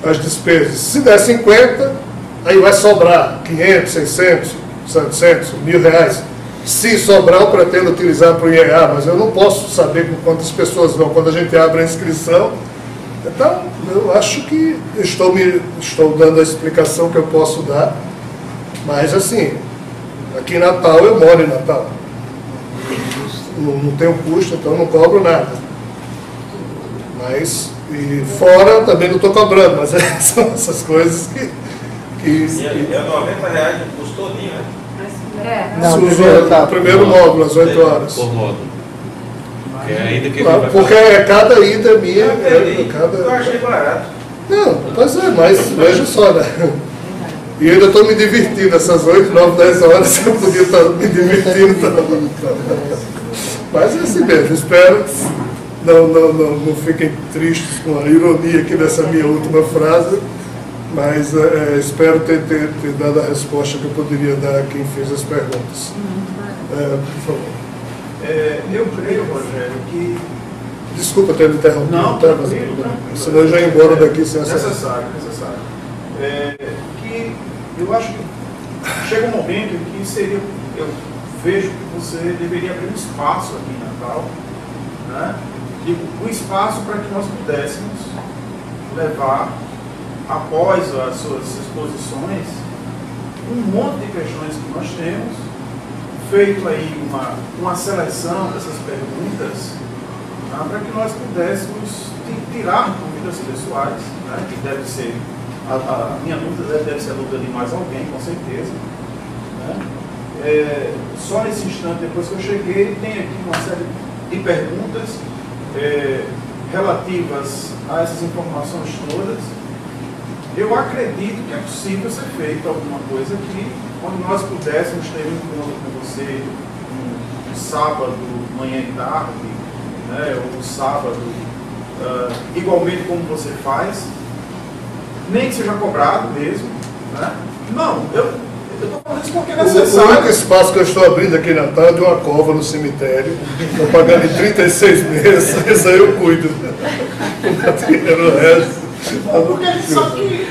as despesas. Se der 50, aí vai sobrar 500, 600, 700, R$1.000. Se sobrar, eu pretendo utilizar para o IEA, mas eu não posso saber com quantas pessoas vão quando a gente abre a inscrição. Então, eu acho que estou dando a explicação que eu posso dar, mas assim, aqui em Natal, eu moro em Natal. Não tenho custo, então não cobro nada. Mas, e fora também não estou cobrando, mas são essas coisas que É R$90 o custo todinho, né? Não, o primeiro módulo, às 8 horas. Por módulo. Porque ainda que Porque cada ida minha, Eu achei barato. Não, pois é, mas veja só, né? E eu ainda estou me divertindo, essas 8, 9, 10 horas eu podia estar me divertindo. Mas é assim mesmo, espero que não fiquem tristes com a ironia aqui dessa minha última frase, mas espero ter dado a resposta que eu poderia dar a quem fez as perguntas. Por favor. Eu creio, Rogério, que... Desculpa ter me interrompido, Não, tá? tranquilo. Senão eu já ia embora daqui sem essa... Necessário. Que eu acho que chega um momento em que eu vejo que você deveria abrir um espaço aqui em Natal, né? E um espaço para que nós pudéssemos levar, após as suas exposições, um monte de questões que nós temos, feito aí uma seleção dessas perguntas, tá? Para que nós pudéssemos tirar dúvidas pessoais, né? Que deve ser, a minha dúvida deve ser a dúvida de mais alguém, com certeza, né? Só nesse instante, depois que eu cheguei, tem aqui uma série de perguntas relativas a essas informações todas. Eu acredito que é possível ser feito alguma coisa aqui, onde nós pudéssemos ter um encontro com você no sábado, manhã e tarde, né, ou no sábado, igualmente como você faz, nem que seja cobrado mesmo, né? Não, eu estou falando isso porque é necessário. O único espaço que eu estou abrindo aqui em Natal é de uma cova no cemitério. Estou pagando em 36 meses, isso aí eu cuido. O resto. Porque a gente sabe que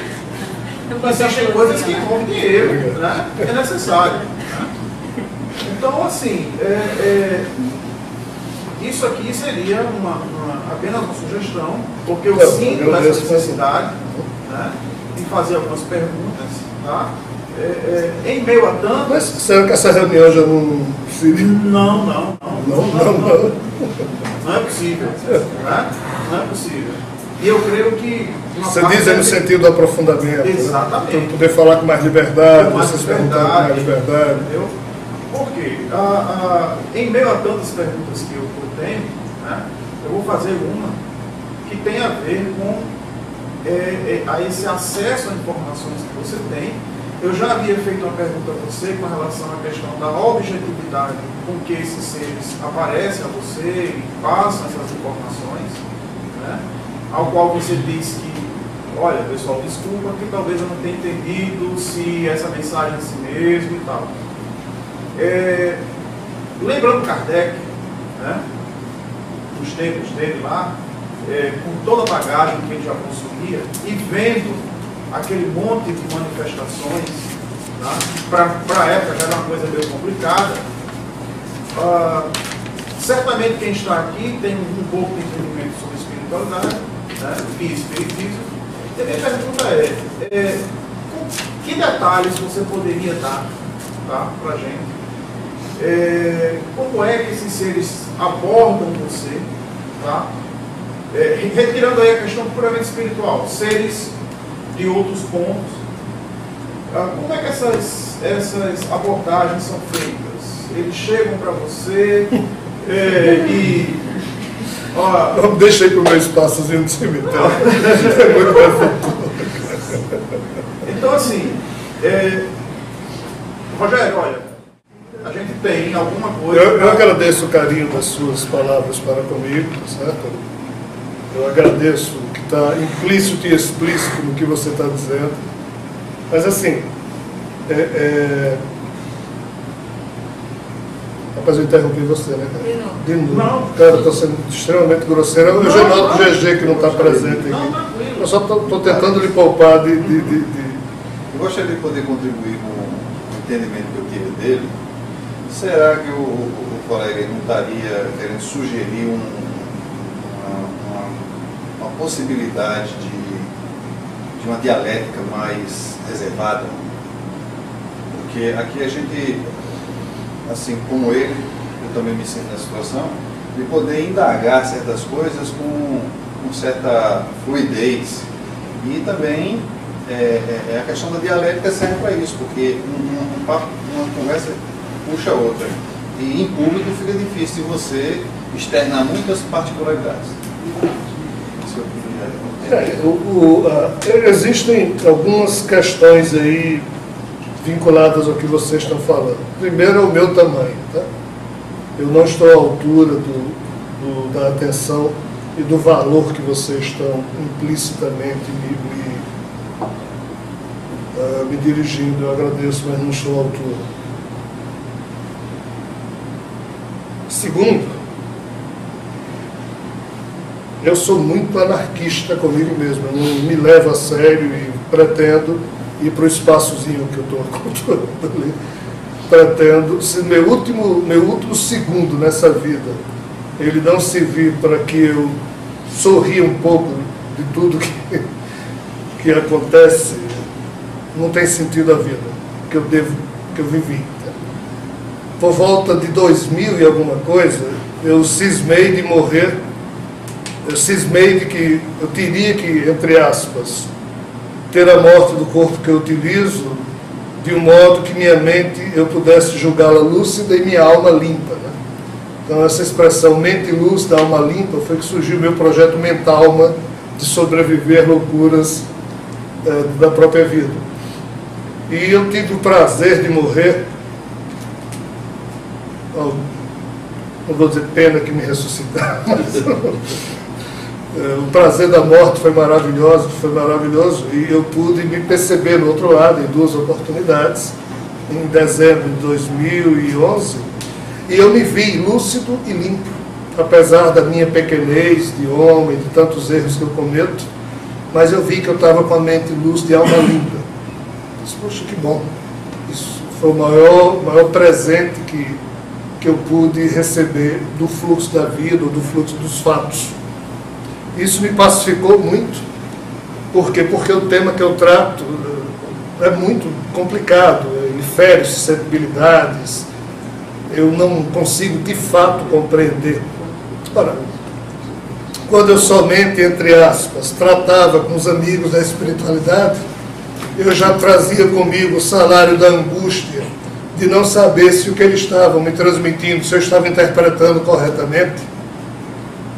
existem coisas que envolvem dinheiro, né? É necessário. Né? Então, assim, isso aqui seria apenas uma sugestão, porque eu sinto essa necessidade, né, de fazer algumas perguntas, tá? Em meio a tanto... Mas será que essa reunião já não seria? Não é possível, né? Não é possível. E eu creio que... Você diz no sentido do aprofundamento. Exatamente. Né? Poder falar com mais liberdade, vocês perguntarem com mais liberdade. Entendeu? Por quê? Em meio a tantas perguntas que eu tenho, né, eu vou fazer uma que tem a ver com a esse acesso a informações que você tem. Eu já havia feito uma pergunta a você com relação à questão da objetividade com que esses seres aparecem a você e passam essas informações, né? Ao qual você diz que, olha, pessoal, desculpa que talvez eu não tenha entendido se essa mensagem é si mesmo e tal. Lembrando Kardec, né, nos tempos dele lá, com toda a bagagem que ele já consumia, e vendo aquele monte de manifestações, tá? Para a época já era uma coisa meio complicada, Certamente quem está aqui tem um pouco de entendimento sobre espiritualidade, né, e espiritismo. E a minha pergunta que detalhes você poderia dar, tá, para a gente? Como é que esses seres abordam você, tá? Retirando aí a questão puramente espiritual, seres de outros pontos, como é que essas abordagens são feitas? Eles chegam para você deixa aí para o meu espaçozinho de cemitério. Então, assim, Rogério, olha, a gente tem alguma coisa... Eu agradeço o carinho das suas palavras para comigo, certo? Eu agradeço o que está implícito e explícito no que você está dizendo. Mas, assim, rapaz, eu interrompi você, né, cara? De novo. Não. Cara, eu estou sendo extremamente grosseiro. Eu já noto o GG que não está presente aqui. Não, tranquilo. Eu só estou tentando lhe poupar de... Eu gostaria de poder contribuir com o entendimento que eu tive dele. Será que o colega não estaria querendo sugerir uma possibilidade de uma dialética mais reservada? Porque aqui a gente, assim como ele, eu também me sinto na situação, de poder indagar certas coisas com certa fluidez. E também a questão da dialética serve para isso, porque uma conversa puxa a outra. E em público fica difícil de você externar muitas particularidades. Existem algumas questões aí vinculadas ao que vocês estão falando. Primeiro é o meu tamanho, tá? Eu não estou à altura da atenção e do valor que vocês estão implicitamente me dirigindo. Eu agradeço, mas não estou à altura. Segundo, eu sou muito anarquista comigo mesmo. Eu não me levo a sério e pretendo ir para o espaçozinho que eu estou controlando ali. Pretendo, se meu último segundo nessa vida, ele não servir para que eu sorria um pouco de tudo que acontece, não tem sentido a vida que eu vivi. Por volta de 2000 e alguma coisa, eu cismei de morrer, eu cismei de que eu teria que, entre aspas, ter a morte do corpo que eu utilizo de um modo que minha mente eu pudesse julgá-la lúcida e minha alma limpa, né? Então essa expressão mente lúcida, alma limpa, foi que surgiu o meu projeto Mentalma de sobreviver loucuras da própria vida. E eu tive o prazer de morrer, não vou dizer pena que me ressuscitaram, mas o prazer da morte foi maravilhoso, e eu pude me perceber no outro lado em duas oportunidades, em dezembro de 2011, e eu me vi lúcido e limpo, apesar da minha pequenez de homem, de tantos erros que eu cometo, mas eu vi que eu estava com a mente lúcida e alma limpa. Disse, poxa, que bom, isso foi o maior presente que eu pude receber do fluxo da vida, ou do fluxo dos fatos. Isso me pacificou muito. Por quê? Porque o tema que eu trato é muito complicado, ele fere suscetibilidades, eu não consigo de fato compreender. Ora, quando eu somente, entre aspas, tratava com os amigos da espiritualidade, eu já trazia comigo o salário da angústia de não saber se o que eles estavam me transmitindo, se eu estava interpretando corretamente.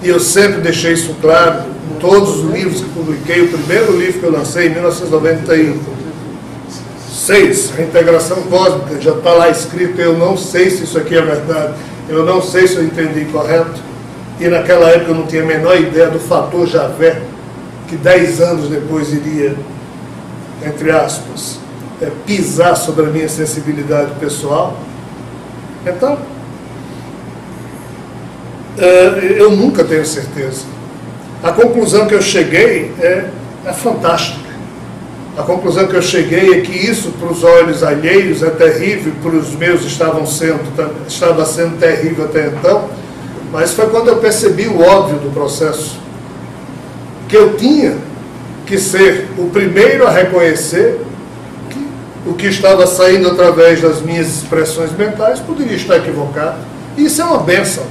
E eu sempre deixei isso claro em todos os livros que publiquei. O primeiro livro que eu lancei em 1996, A Integração Cósmica, já está lá escrito, eu não sei se isso aqui é verdade, eu não sei se eu entendi correto. E naquela época eu não tinha a menor ideia do fator Javé, que 10 anos depois iria, entre aspas, pisar sobre a minha sensibilidade pessoal. Então, eu nunca tenho certeza. A conclusão que eu cheguei é fantástica. A conclusão que eu cheguei é que isso, para os olhos alheios, é terrível, para os meus estava sendo terrível até então, mas foi quando eu percebi o óbvio do processo, que eu tinha que ser o primeiro a reconhecer que o que estava saindo através das minhas expressões mentais poderia estar equivocado. E isso é uma bênção.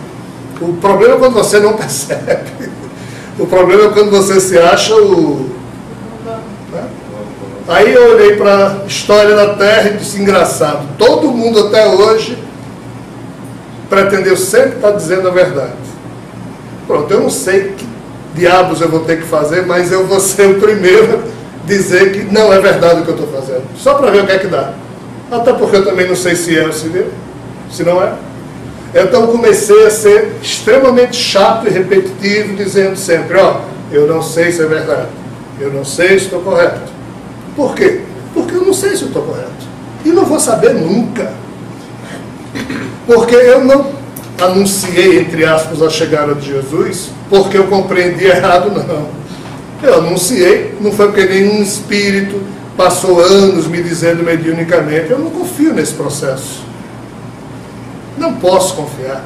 O problema é quando você não percebe. O problema é quando você se acha o... Aí eu olhei para a história da Terra e disse, engraçado, todo mundo até hoje pretendeu sempre estar dizendo a verdade. Pronto, eu não sei que diabos eu vou ter que fazer, mas eu vou ser o primeiro a dizer que não é verdade o que eu estou fazendo. Só para ver o que é que dá. Até porque eu também não sei se é ou se não é. Então comecei a ser extremamente chato e repetitivo, dizendo sempre, ó, eu não sei se é verdade, eu não sei se estou correto. Por quê? Porque eu não sei se eu estou correto. E não vou saber nunca. Porque eu não anunciei, entre aspas, a chegada de Jesus, porque eu compreendi errado, não. Eu anunciei, não foi porque nenhum espírito passou anos me dizendo mediunicamente. Eu não confio nesse processo. Não posso confiar.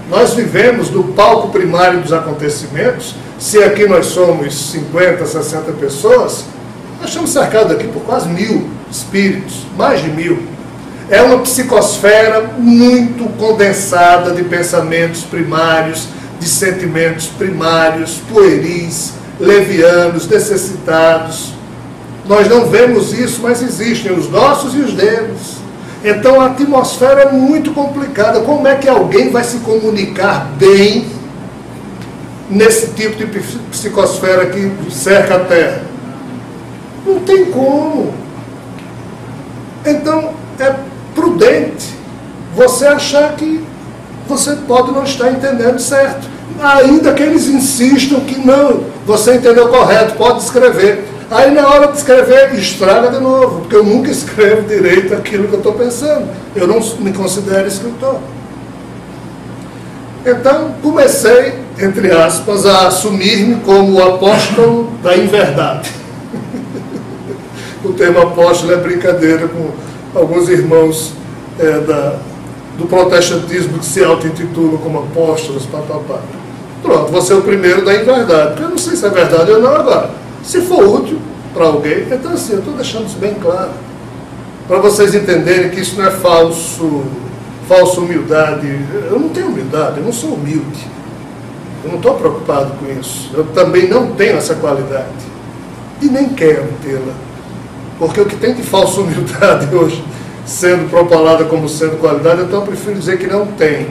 Nós vivemos no palco primário dos acontecimentos. Se aqui nós somos 50, 60 pessoas, nós estamos cercados aqui por quase 1000 espíritos, mais de 1000. É uma psicosfera muito condensada de pensamentos primários, de sentimentos primários, pueris, levianos, necessitados. Nós não vemos isso, mas existem os nossos e os deles. Então a atmosfera é muito complicada. Como é que alguém vai se comunicar bem nesse tipo de psicosfera que cerca a Terra? Não tem como. Então é prudente você achar que você pode não estar entendendo certo. Ainda que eles insistam que não, você entendeu correto, pode escrever. Aí na hora de escrever, estraga de novo, porque eu nunca escrevo direito aquilo que eu estou pensando. Eu não me considero escritor. Então comecei, entre aspas, a assumir-me como o apóstolo da inverdade. O termo apóstolo é brincadeira com alguns irmãos do protestantismo que se auto-intitulam como apóstolos, papapá. Pronto, você é o primeiro da inverdade. Porque eu não sei se é verdade ou não agora. Se for útil para alguém, então assim, eu estou deixando isso bem claro. Para vocês entenderem que isso não é falsa humildade. Eu não tenho humildade, eu não sou humilde. Eu não estou preocupado com isso. Eu também não tenho essa qualidade. E nem quero tê-la. Porque o que tem de falsa humildade hoje, sendo propalada como sendo qualidade, então eu prefiro dizer que não tem.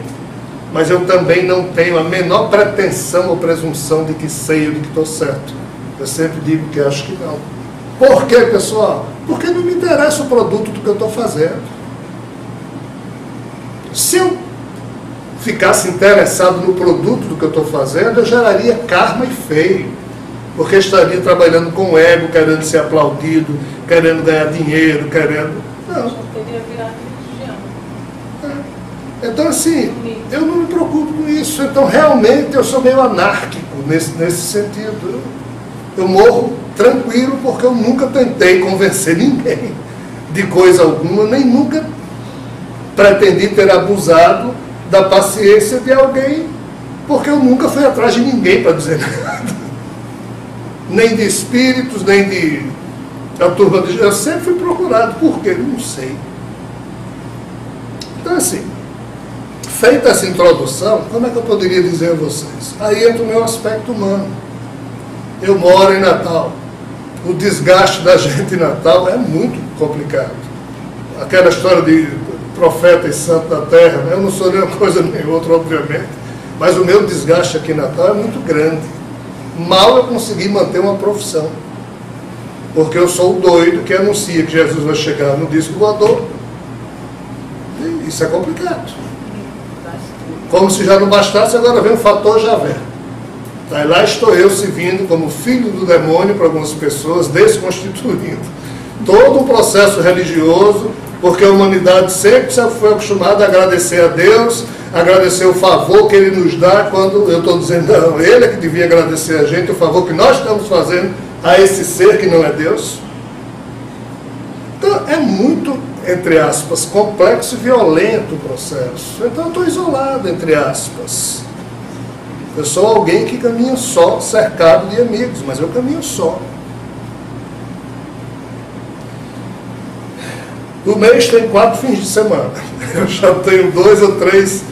Mas eu também não tenho a menor pretensão ou presunção de que sei ou de que estou certo. Eu sempre digo que acho que não. Por quê, pessoal? Porque não me interessa o produto do que eu estou fazendo. Se eu ficasse interessado no produto do que eu estou fazendo, eu geraria karma e feio. Porque estaria trabalhando com ego, querendo ser aplaudido, querendo ganhar dinheiro, querendo... Não. Só poderia virar religião. Então, assim, eu não me preocupo com isso. Então, realmente, eu sou meio anárquico nesse sentido. Eu morro tranquilo porque eu nunca tentei convencer ninguém de coisa alguma, nem nunca pretendi ter abusado da paciência de alguém, porque eu nunca fui atrás de ninguém para dizer nada. Nem de espíritos, nem de a turma de... Eu sempre fui procurado. Por quê? Não sei. Então, assim, feita essa introdução, como é que eu poderia dizer a vocês? Aí entra o meu aspecto humano. Eu moro em Natal. O desgaste da gente em Natal é muito complicado. Aquela história de profeta e santo da terra, eu não sou nem uma coisa nem outra, obviamente, mas o meu desgaste aqui em Natal é muito grande. Mal eu consegui manter uma profissão. Porque eu sou o doido que anuncia que Jesus vai chegar no disco voador. E isso é complicado. Como se já não bastasse, agora vem o fator Javé. Aí lá estou eu servindo como filho do demônio para algumas pessoas, desconstituindo todo um processo religioso, porque a humanidade sempre foi acostumada a agradecer a Deus, agradecer o favor que Ele nos dá, quando eu estou dizendo, não, Ele é que devia agradecer a gente, o favor que nós estamos fazendo a esse ser que não é Deus. é muito, entre aspas, complexo e violento o processo. Então eu estou isolado, entre aspas. Eu sou alguém que caminha só, cercado de amigos, mas eu caminho só. O mês tem 4 fins de semana. Eu já tenho 2 ou 3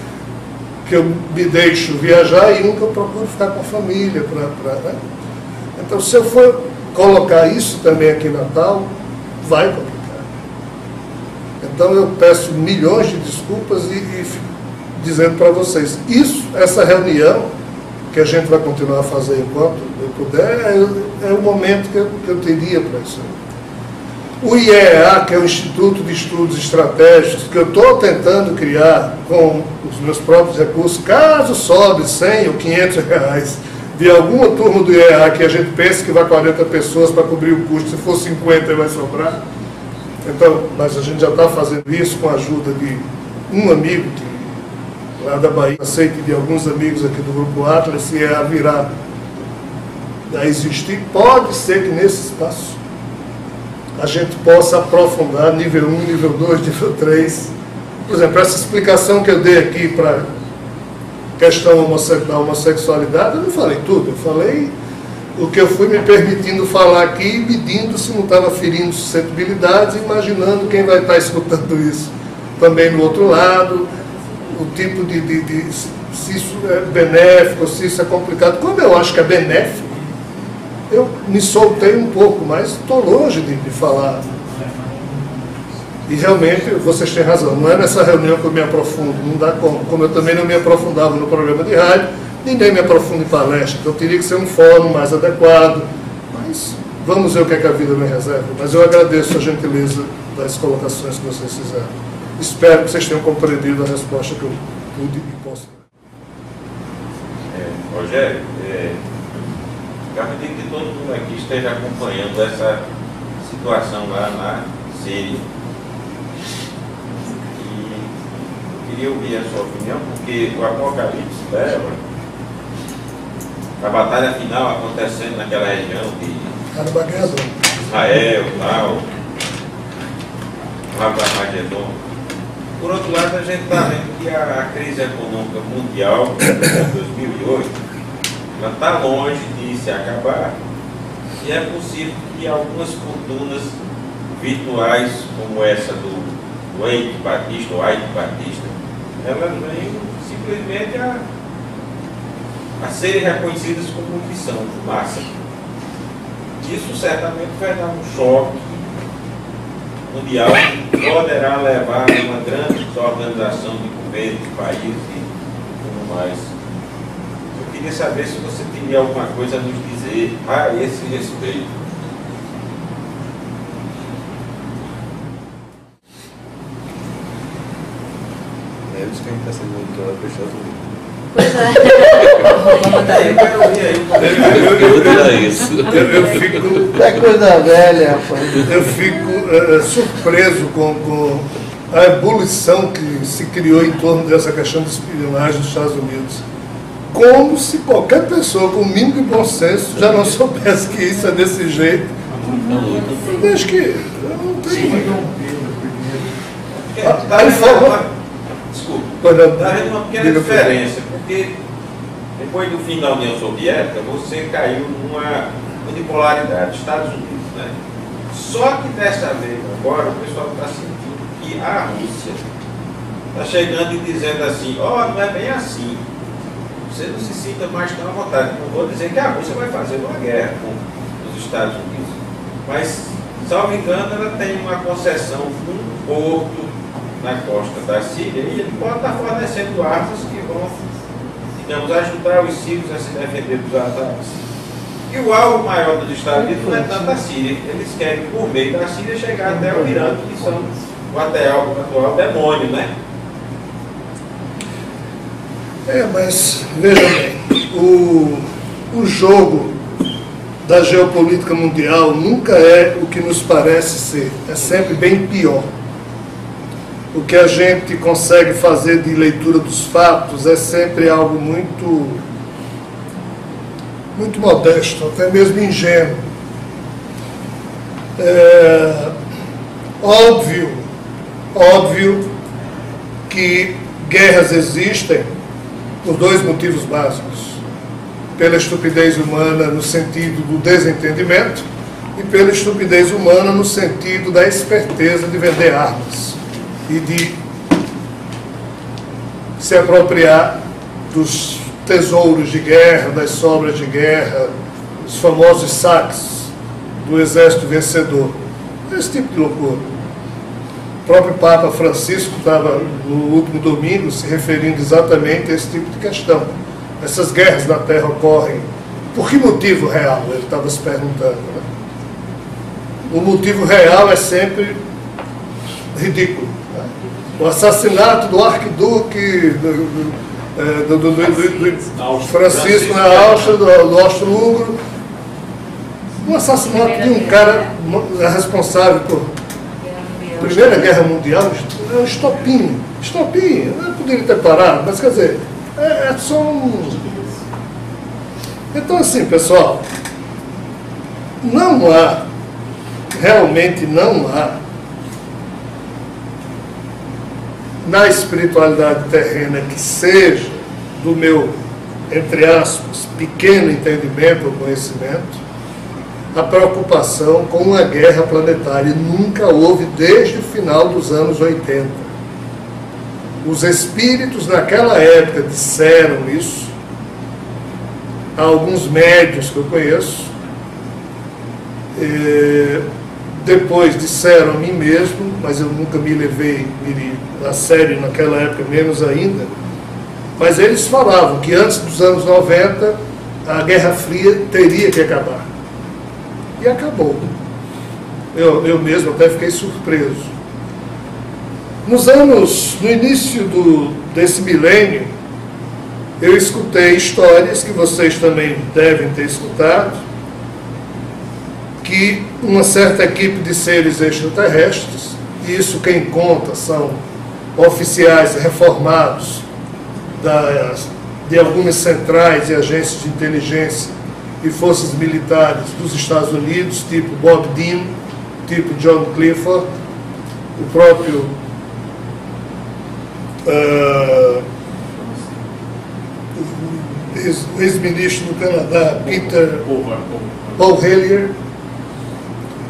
que eu me deixo viajar e um que eu procuro ficar com a família. Né? Então, se eu for colocar isso também aqui em Natal, vai complicar. Então, eu peço milhões de desculpas e fico dizendo para vocês, essa reunião, que a gente vai continuar a fazer enquanto eu puder, é o momento que eu teria para isso. O IEA, que é o Instituto de Estudos Estratégicos, que eu estou tentando criar com os meus próprios recursos, caso sobre 100 ou 500 reais de alguma turma do IEA que a gente pensa que vai 40 pessoas para cobrir o custo, se for 50 vai sobrar. Então, mas a gente já está fazendo isso com a ajuda de um amigo que, lá da Bahia, aceite de alguns amigos aqui do Grupo Atlas, se IEA virar a existir, pode ser que nesse espaço a gente possa aprofundar nível 1, nível 2, nível 3. Por exemplo, essa explicação que eu dei aqui para a questão da homossexualidade, eu não falei tudo, eu falei o que eu fui me permitindo falar aqui, medindo se não estava ferindo suscetibilidades, imaginando quem vai estar escutando isso também no outro lado, o tipo se isso é benéfico, se isso é complicado. Como eu acho que é benéfico, eu me soltei um pouco, mas estou longe de falar. E realmente, vocês têm razão, não é nessa reunião que eu me aprofundo, não dá como eu também não me aprofundava no programa de rádio, nem me aprofundo em palestra, então teria que ser um fórum mais adequado, mas vamos ver o que é que a vida me reserva. Mas eu agradeço a gentileza das colocações que vocês fizeram. Espero que vocês tenham compreendido a resposta que eu pude e posso dar. Rogério, eu acredito que todo mundo aqui esteja acompanhando essa situação lá na Síria. E eu queria ouvir a sua opinião, porque o Apocalipse leva a batalha final acontecendo naquela região de Israel, tal, Armagedon. Por outro lado, a gente está vendo que a crise econômica mundial de 2008 ela está longe de se acabar e é possível que algumas fortunas virtuais como essa do Eike Batista, ou Ike Batista, elas venham simplesmente a serem reconhecidas como o que são, fumaça. Isso certamente vai dar um choque mundial que poderá levar a uma grande desorganização de governos, de países e tudo mais. Eu queria saber se você teria alguma coisa a nos dizer a esse respeito. É isso que a gente está sendo muito fechado. Pois é. Eu fico. É coisa velha, rapaz. Eu fico surpreso com a ebulição que se criou em torno dessa questão de espionagem dos Estados Unidos. Como se qualquer pessoa com o mínimo de bom senso já não soubesse que isso é desse jeito. Eu acho que eu não tenho. Desculpa, está havendo uma pequena diferença, porque depois do fim da União Soviética, você caiu numa unipolaridade, Estados Unidos, né? Só que dessa vez agora o pessoal está sentindo que a Rússia está chegando e dizendo assim, não é bem assim. Você não se sinta mais tão à vontade. Não vou dizer que a Rússia vai fazer uma guerra com os Estados Unidos, mas, salvo engano, ela tem uma concessão um porto na costa da Síria e ele pode estar fornecendo armas que vão, digamos, ajudar os sírios a se defender dos ataques. E o alvo maior dos Estados Unidos não é tanto a Síria, eles querem, por meio da Síria, chegar até o Irã, que são o atual demônio, né? Mas, veja bem, o jogo da geopolítica mundial nunca é o que nos parece ser, é sempre bem pior. O que a gente consegue fazer de leitura dos fatos é sempre algo muito modesto, até mesmo ingênuo. Óbvio que guerras existem por dois motivos básicos: pela estupidez humana no sentido do desentendimento e pela estupidez humana no sentido da esperteza de vender armas e de se apropriar dos tesouros de guerra, das sobras de guerra, os famosos saques do exército vencedor. Esse tipo de loucura. O próprio Papa Francisco estava no último domingo se referindo exatamente a esse tipo de questão. Essas guerras na Terra ocorrem por que motivo real? Ele estava se perguntando. Né? O motivo real é sempre ridículo. Né? O assassinato do arquiduque do Francisco na Áustria, do Austro-Húngaro, o assassinato de um cara responsável por Primeira Guerra Mundial, é um estopim, eu poderia ter parado, mas quer dizer, é só um... Então assim, pessoal, realmente não há, na espiritualidade terrena que seja do meu, entre aspas, pequeno entendimento ou conhecimento, a preocupação com uma guerra planetária. Nunca houve desde o final dos anos 80. Os espíritos naquela época disseram isso, há alguns médiuns que eu conheço, depois disseram a mim mesmo, mas eu nunca me levei a sério naquela época, menos ainda, mas eles falavam que antes dos anos 90 a Guerra Fria teria que acabar. E acabou. Eu mesmo até fiquei surpreso. No início desse milênio, eu escutei histórias que vocês também devem ter escutado, que uma certa equipe de seres extraterrestres, e isso quem conta são oficiais reformados de algumas centrais e agências de inteligência e forças militares dos Estados Unidos, tipo Bob Dean, tipo John Clifford, o próprio ex-ministro do Canadá, Peter Paul Hellyer,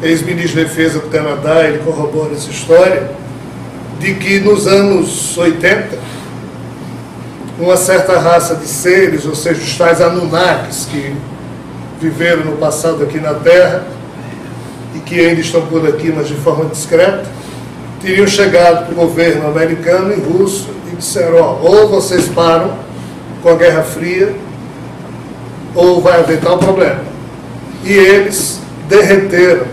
ex-ministro de Defesa do Canadá, ele corrobora essa história, de que nos anos 80, uma certa raça de seres, ou seja, os tais Anunnakis, que viveram no passado aqui na Terra e que ainda estão por aqui, mas de forma discreta, teriam chegado para o governo americano e russo e disseram: ou vocês param com a Guerra Fria, ou vai haver tal problema. E eles derreteram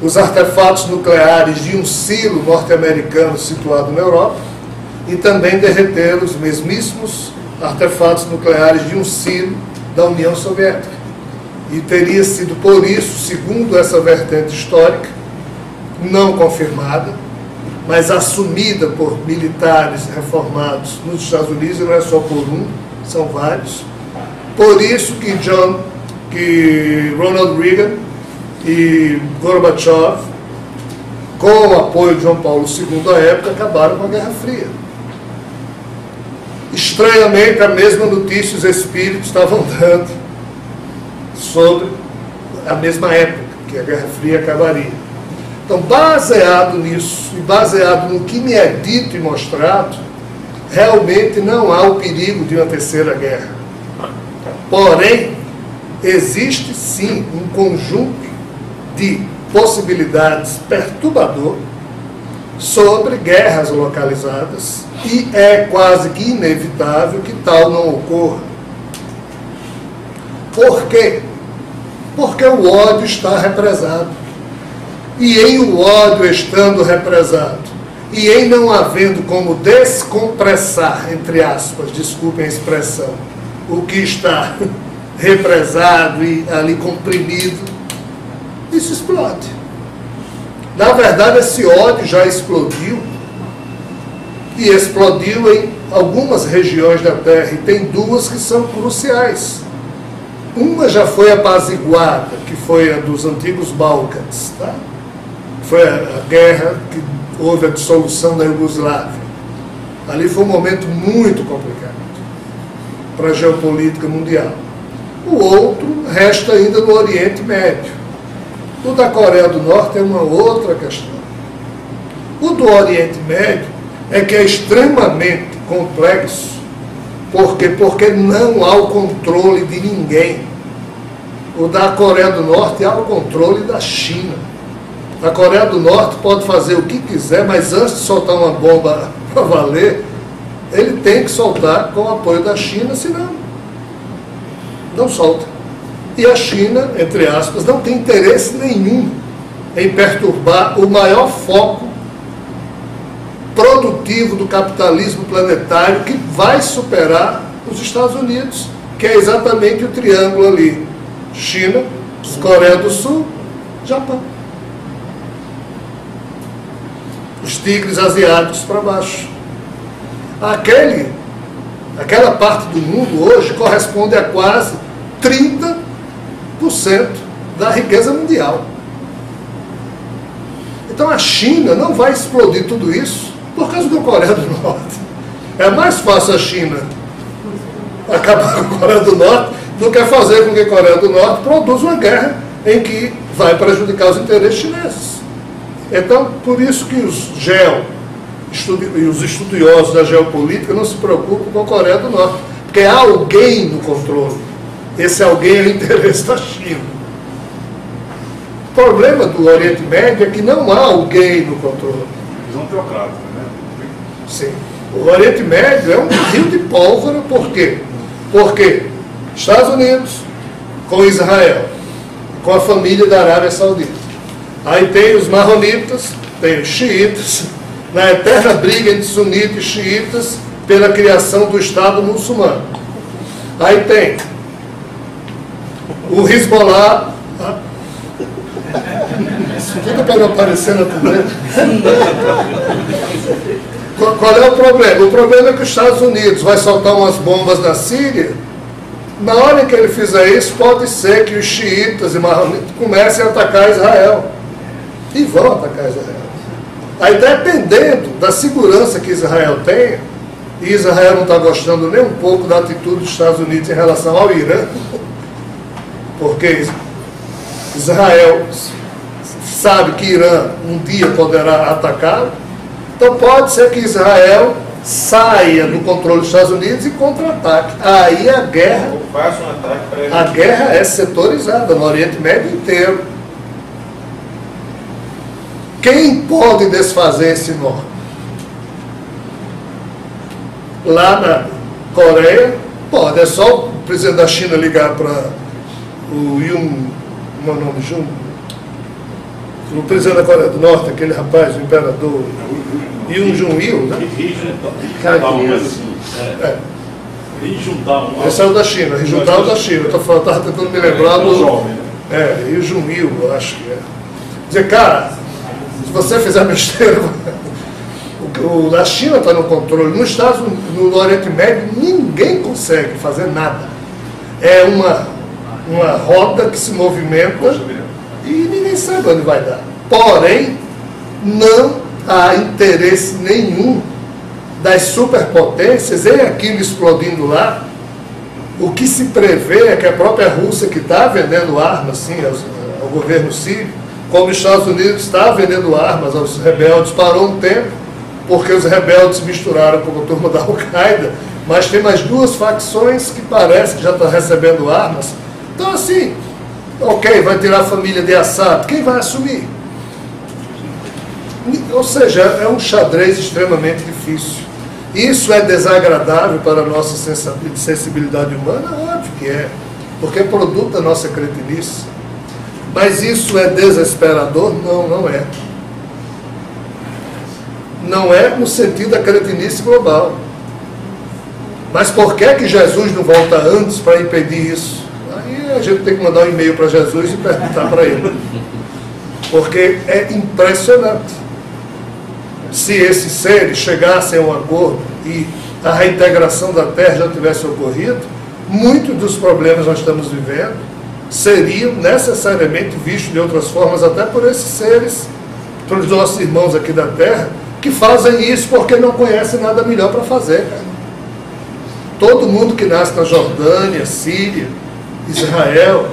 os artefatos nucleares de um silo norte-americano situado na Europa e também derreteram os mesmíssimos artefatos nucleares de um silo da União Soviética. E teria sido por isso, segundo essa vertente histórica, não confirmada, mas assumida por militares reformados nos Estados Unidos, e não é só por um, são vários. Por isso que Ronald Reagan e Gorbachev, com o apoio de João Paulo II à época, acabaram com a Guerra Fria. Estranhamente, a mesma notícia os espíritos estavam dando sobre a mesma época, que a Guerra Fria acabaria. Então, baseado nisso, e baseado no que me é dito e mostrado, realmente não há o perigo de uma terceira guerra. Porém, existe sim um conjunto de possibilidades perturbador sobre guerras localizadas, e é quase que inevitável que tal não ocorra. Por quê? Porque o ódio está represado. E em o ódio estando represado, e em não havendo como descompressar, entre aspas, desculpem a expressão, o que está represado e ali comprimido, isso explode. Na verdade, esse ódio já explodiu, e explodiu em algumas regiões da Terra, e tem duas que são cruciais. Uma já foi apaziguada, que foi a dos antigos Balcãs, tá? foi a guerra que houve a dissolução da Iugoslávia. Ali foi um momento muito complicado para a geopolítica mundial. O outro resta ainda no Oriente Médio. O da Coreia do Norte é uma outra questão. O do Oriente Médio é que é extremamente complexo. Por quê? Porque não há o controle de ninguém. O da Coreia do Norte há o controle da China. A Coreia do Norte pode fazer o que quiser, mas antes de soltar uma bomba para valer, ele tem que soltar com o apoio da China, senão não solta. E a China, entre aspas, não tem interesse nenhum em perturbar o maior foco produtivo do capitalismo planetário, que vai superar os Estados Unidos, que é exatamente o triângulo ali: China, Coreia do Sul, Japão. Os tigres asiáticos para baixo. Aquela parte do mundo hoje corresponde a quase 30% da riqueza mundial. Então a China não vai explodir tudo isso por causa da Coreia do Norte. É mais fácil a China acabar com a Coreia do Norte do que fazer com que a Coreia do Norte produza uma guerra em que vai prejudicar os interesses chineses. Então, por isso que os estudiosos da geopolítica não se preocupam com a Coreia do Norte, porque há alguém no controle. Esse alguém é o interesse da China. O problema do Oriente Médio é que não há alguém no controle. Visão teocrática, né? Sim. O Oriente Médio é um rio de pólvora. Por quê? Porque Estados Unidos com Israel, com a família da Arábia Saudita. Aí tem os marronitas, tem os xiitas, na eterna briga entre sunitas e xiitas pela criação do Estado muçulmano. Aí tem o Hezbollah. Fica para não aparecer na TV. Qual é o problema? O problema é que os Estados Unidos vai soltar umas bombas na Síria. Na hora em que ele fizer isso, pode ser que os xiitas e marronitas comecem a atacar Israel. E vão atacar Israel. Aí, dependendo da segurança que Israel tenha, e Israel não está gostando nem um pouco da atitude dos Estados Unidos em relação ao Irã, porque Israel sabe que Irã um dia poderá atacá-lo, então pode ser que Israel saia do controle dos Estados Unidos e contra-ataque. Aí a guerra, Faça um ataque para ele. a guerra é setorizada no Oriente Médio inteiro. Quem pode desfazer esse nó? Lá na Coreia, pode. É só o presidente da China ligar para o o presidente da Coreia do Norte, aquele rapaz, o imperador Yoon Jong-il, né? Esse é o da China, Rijuntar o da China. Eu estava tentando me lembrar do... Yoon Jong-il, eu acho que é. Dizer, cara, se você fizer besteira, a China está no controle. Nos Estados Unidos, no Oriente Médio, ninguém consegue fazer nada. É uma roda que se movimenta e ninguém sabe onde vai dar. Porém, não há interesse nenhum das superpotências em aquilo explodindo lá. O que se prevê é que a própria Rússia, que está vendendo armas sim, ao governo sírio, como os Estados Unidos está vendendo armas aos rebeldes, parou um tempo, porque os rebeldes se misturaram com a turma da Al-Qaeda, mas tem mais duas facções que parece que já estão recebendo armas. Então assim, ok, vai tirar a família de Assad, quem vai assumir? Ou seja, é um xadrez extremamente difícil. Isso é desagradável para a nossa sensibilidade humana? Óbvio que é, porque é produto da nossa cretinice. Mas isso é desesperador? Não, não é. Não é no sentido da cretinice global. Mas por que Jesus não volta antes para impedir isso? Aí a gente tem que mandar um e-mail para Jesus e perguntar para ele. Porque é impressionante. Se esses seres chegassem a um acordo e a reintegração da Terra já tivesse ocorrido, muitos dos problemas que nós estamos vivendo seriam necessariamente vistos de outras formas, até por esses seres para os nossos irmãos aqui da terra, que fazem isso porque não conhecem nada melhor para fazer, cara. Todo mundo que nasce na Jordânia, Síria, Israel,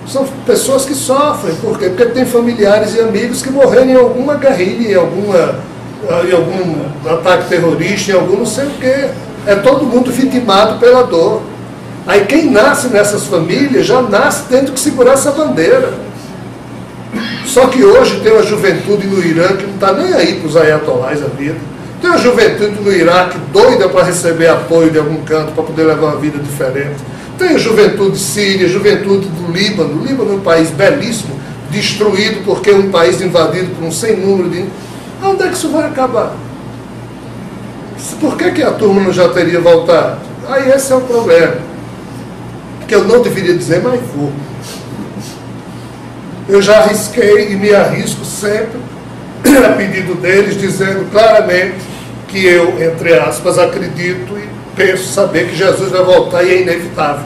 são pessoas que sofrem. Por quê? Porque tem familiares e amigos que morreram em alguma guerrilha, em algum ataque terrorista, em algum não sei o quê. É todo mundo vitimado pela dor. Aí quem nasce nessas famílias já nasce tendo que segurar essa bandeira. Só que hoje tem uma juventude no Irã que não está nem aí para os ayatolás a vida. Tem uma juventude no Iraque doida para receber apoio de algum canto, para poder levar uma vida diferente. Tem a juventude síria, juventude do Líbano. O Líbano é um país belíssimo, destruído porque é um país invadido por um sem número de... Onde é que isso vai acabar? Por que a turma não já teria voltado? Aí esse é o problema. Que eu não deveria dizer, mas vou. Eu já arrisquei e me arrisco sempre a pedido deles, dizendo claramente que eu, entre aspas, acredito e penso saber que Jesus vai voltar e é inevitável.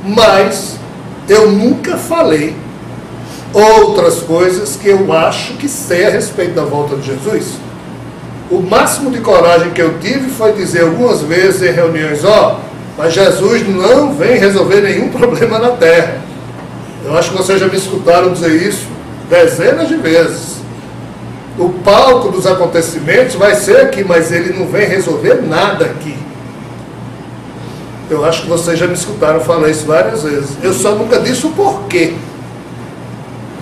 Mas eu nunca falei outras coisas que eu acho que sei a respeito da volta de Jesus. O máximo de coragem que eu tive foi dizer algumas vezes em reuniões, mas Jesus não vem resolver nenhum problema na terra. Eu acho que vocês já me escutaram dizer isso dezenas de vezes. O palco dos acontecimentos vai ser aqui, mas ele não vem resolver nada aqui. Eu acho que vocês já me escutaram falar isso várias vezes. Eu só nunca disse o porquê.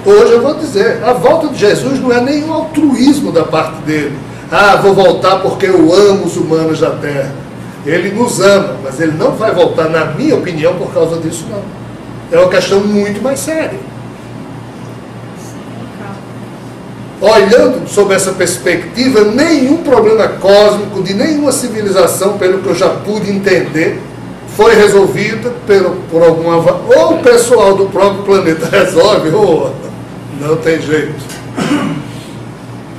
Hoje eu vou dizer, a volta de Jesus não é nenhum altruísmo da parte dele. Vou voltar porque eu amo os humanos da terra. Ele nos ama, mas ele não vai voltar, na minha opinião, por causa disso, não. É uma questão muito mais séria. Olhando sob essa perspectiva, nenhum problema cósmico de nenhuma civilização, pelo que eu já pude entender, foi resolvido por alguma... Ou o pessoal do próprio planeta resolve, ou não tem jeito.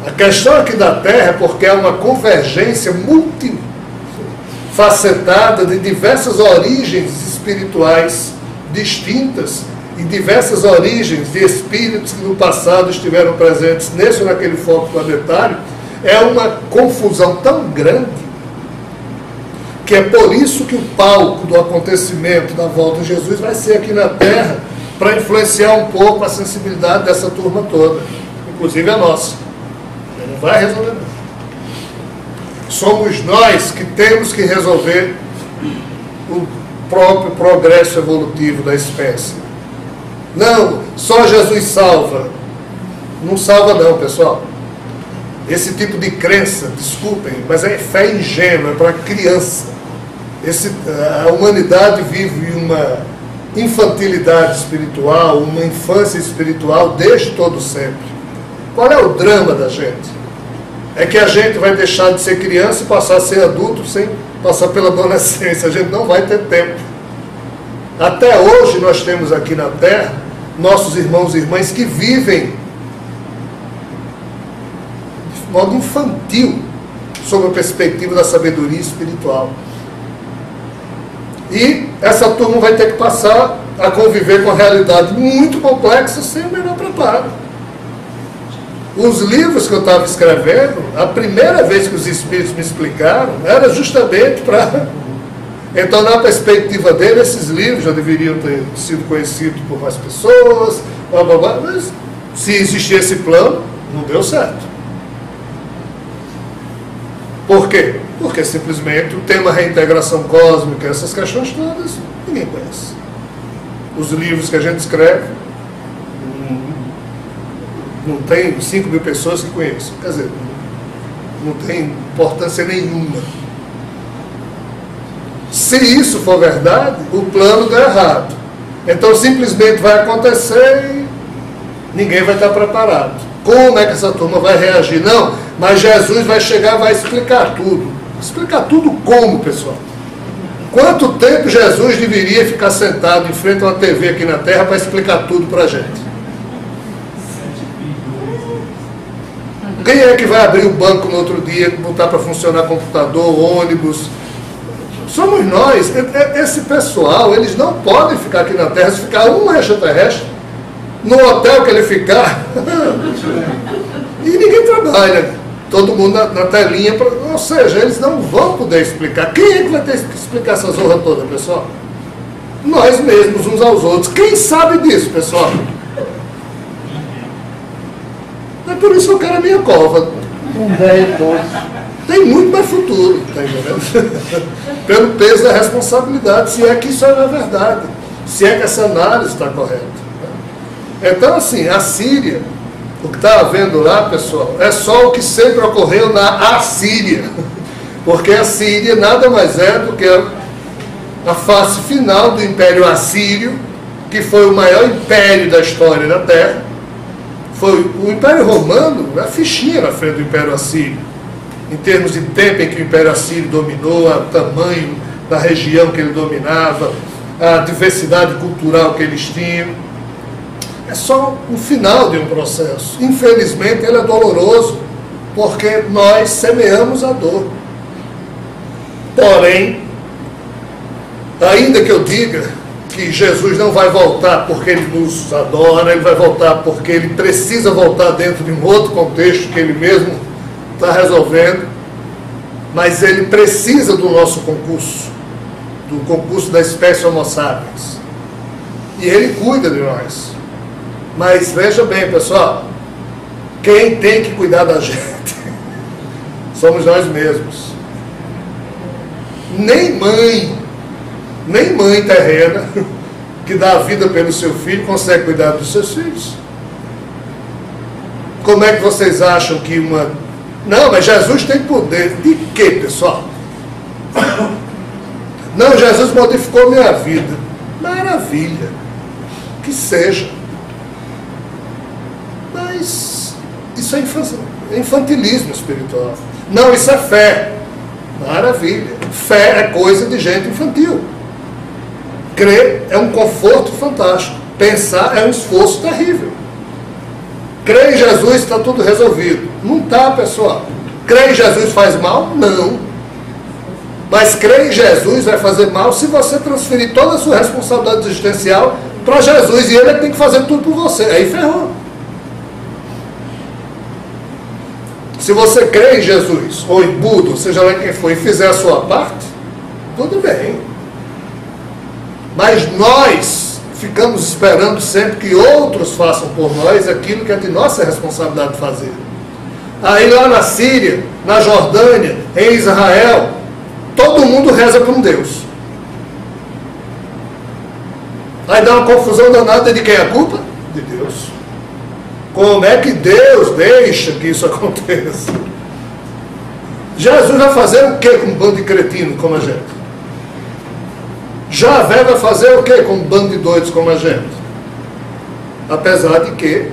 A questão aqui da Terra é porque há uma convergência multifacetada de diversas origens espirituais distintas e diversas origens de espíritos que no passado estiveram presentes nesse ou naquele foco planetário. É uma confusão tão grande que é por isso que o palco do acontecimento da volta de Jesus vai ser aqui na Terra, para influenciar um pouco a sensibilidade dessa turma toda, inclusive a nossa. Ele não vai resolver nada. Somos nós que temos que resolver o próprio progresso evolutivo da espécie. Não, só Jesus salva. Não salva não, pessoal. Esse tipo de crença, desculpem, mas é fé ingênua, é para criança. A humanidade vive uma infantilidade espiritual, uma infância espiritual desde todo sempre. Qual é o drama da gente? É que a gente vai deixar de ser criança e passar a ser adulto sem passar pela adolescência. A gente não vai ter tempo. Até hoje nós temos aqui na Terra nossos irmãos e irmãs que vivem de modo infantil sob a perspectiva da sabedoria espiritual. E essa turma vai ter que passar a conviver com a realidade muito complexa sem o menor preparo. Os livros que eu estava escrevendo, a primeira vez que os espíritos me explicaram, era justamente para... Então, na perspectiva dele, esses livros já deveriam ter sido conhecidos por mais pessoas, blá, blá, blá, mas se existia esse plano, não deu certo. Por quê? Porque simplesmente o tema reintegração cósmica, essas questões todas, ninguém conhece. Os livros que a gente escreve, não tem 5 mil pessoas que conheçam. Quer dizer, não tem importância nenhuma. Se isso for verdade, o plano deu errado. Então simplesmente vai acontecer e ninguém vai estar preparado. Como é que essa turma vai reagir? Não, mas Jesus vai chegar e vai explicar tudo. Explicar tudo como, pessoal? Quanto tempo Jesus deveria ficar sentado em frente a uma TV aqui na Terra para explicar tudo para a gente? Quem é que vai abrir o banco no outro dia, botar para funcionar computador, ônibus? Somos nós. Esse pessoal, eles não podem ficar aqui na Terra. Se ficar um extraterrestre, no hotel que ele ficar, e ninguém trabalha, todo mundo na telinha, ou seja, eles não vão poder explicar. Quem é que vai ter que explicar essa zorra toda, pessoal? Nós mesmos, uns aos outros. Quem sabe disso, pessoal? É por isso que eu quero a minha cova. Um 10, 12. Tem muito mais futuro, tá entendendo? Pelo peso da responsabilidade, se é que isso é a verdade, se é que essa análise está correta. Então, assim, a Síria, o que está havendo lá, pessoal, é só o que sempre ocorreu na Assíria. Porque a Síria nada mais é do que a face final do Império Assírio, que foi o maior império da história da Terra. Foi o Império Romano, a fichinha na frente do Império Assírio, em termos de tempo em que o Império Assírio dominou, o tamanho da região que ele dominava, a diversidade cultural que eles tinham. É só o final de um processo. Infelizmente ele é doloroso, porque nós semeamos a dor. Porém, ainda que eu diga que Jesus não vai voltar porque ele nos adora, ele vai voltar porque ele precisa voltar dentro de um outro contexto que ele mesmo está resolvendo, mas ele precisa do nosso concurso, do concurso da espécie Homo sapiens. E ele cuida de nós. Mas veja bem, pessoal, quem tem que cuidar da gente somos nós mesmos. Nem mãe terrena que dá a vida pelo seu filho consegue cuidar dos seus filhos. Como é que vocês acham que uma... Não, mas Jesus tem poder. De quê, pessoal? Não, Jesus modificou minha vida. Maravilha. Que seja. Mas isso é infantilismo espiritual. Não, isso é fé. Maravilha. Fé é coisa de gente infantil. Crer é um conforto fantástico. Pensar é um esforço terrível. Crer em Jesus está tudo resolvido. Não está, pessoal. Crer em Jesus faz mal? Não. Mas crer em Jesus vai fazer mal se você transferir toda a sua responsabilidade existencial para Jesus. E ele tem que fazer tudo por você. Aí ferrou. Se você crê em Jesus, ou em Buda, ou seja lá quem for, e fizer a sua parte, tudo bem. Mas nós ficamos esperando sempre que outros façam por nós aquilo que é de nossa responsabilidade fazer. Aí lá na Síria, na Jordânia, em Israel, todo mundo reza para um Deus. Aí dá uma confusão danada de quem é a culpa? De Deus. Como é que Deus deixa que isso aconteça? Jesus vai fazer o que com um bando de cretino como a gente? Javé vai fazer o que com um bando de doidos como a gente? Apesar de que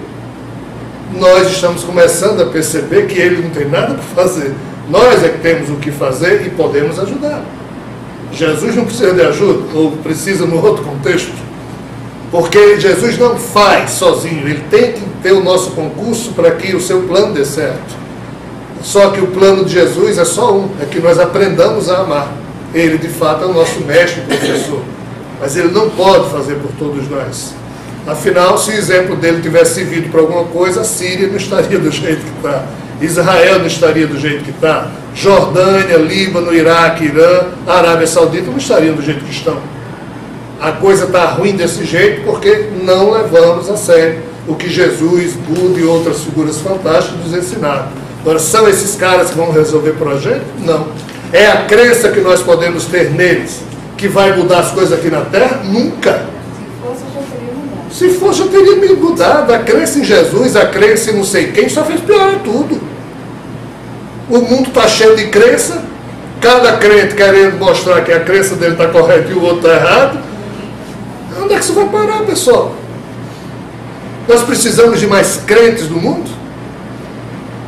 nós estamos começando a perceber que ele não tem nada para fazer. Nós é que temos o que fazer e podemos ajudar. Jesus não precisa de ajuda, ou precisa no outro contexto. Porque Jesus não faz sozinho, ele tem que ter o nosso concurso para que o seu plano dê certo. Só que o plano de Jesus é só um, é que nós aprendamos a amar. Ele de fato é o nosso mestre e professor, mas ele não pode fazer por todos nós. Afinal, se o exemplo dele tivesse servido para alguma coisa, a Síria não estaria do jeito que está, Israel não estaria do jeito que está, Jordânia, Líbano, Iraque, Irã, Arábia Saudita não estariam do jeito que estão. A coisa está ruim desse jeito porque não levamos a sério o que Jesus, Buda e outras figuras fantásticas nos ensinaram. Agora, são esses caras que vão resolver para a gente? Não. É a crença que nós podemos ter neles que vai mudar as coisas aqui na Terra? Nunca. Se fosse, já teria me mudado. A crença em Jesus, a crença em não sei quem, só fez piorar tudo. O mundo está cheio de crença, cada crente querendo mostrar que a crença dele está correta e o outro está errado. Onde é que isso vai parar, pessoal? Nós precisamos de mais crentes no mundo?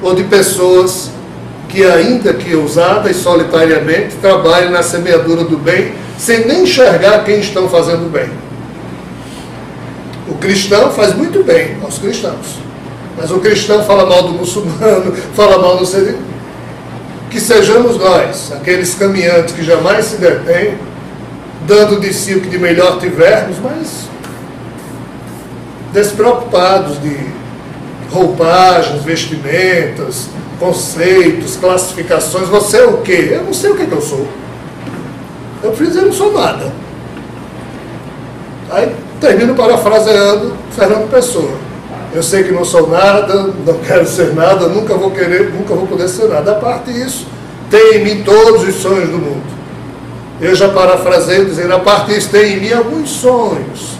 Ou de pessoas que, ainda que ousadas e solitariamente, trabalhem na semeadura do bem, sem nem enxergar quem estão fazendo bem? O cristão faz muito bem aos cristãos, mas o cristão fala mal do muçulmano, fala mal do ser. Que sejamos nós, aqueles caminhantes que jamais se detêm, dando de si o que de melhor tivermos, mas despreocupados de roupagens, vestimentas, conceitos, classificações. Você é o quê? Eu não sei o que eu sou. Eu preciso dizer, eu não sou nada. Aí termino parafraseando Fernando Pessoa. Eu sei que não sou nada, não quero ser nada, nunca vou poder ser nada. A parte disso, tem em mim todos os sonhos do mundo. Eu já parafraseio dizendo, a parte disso, tem em mim alguns sonhos.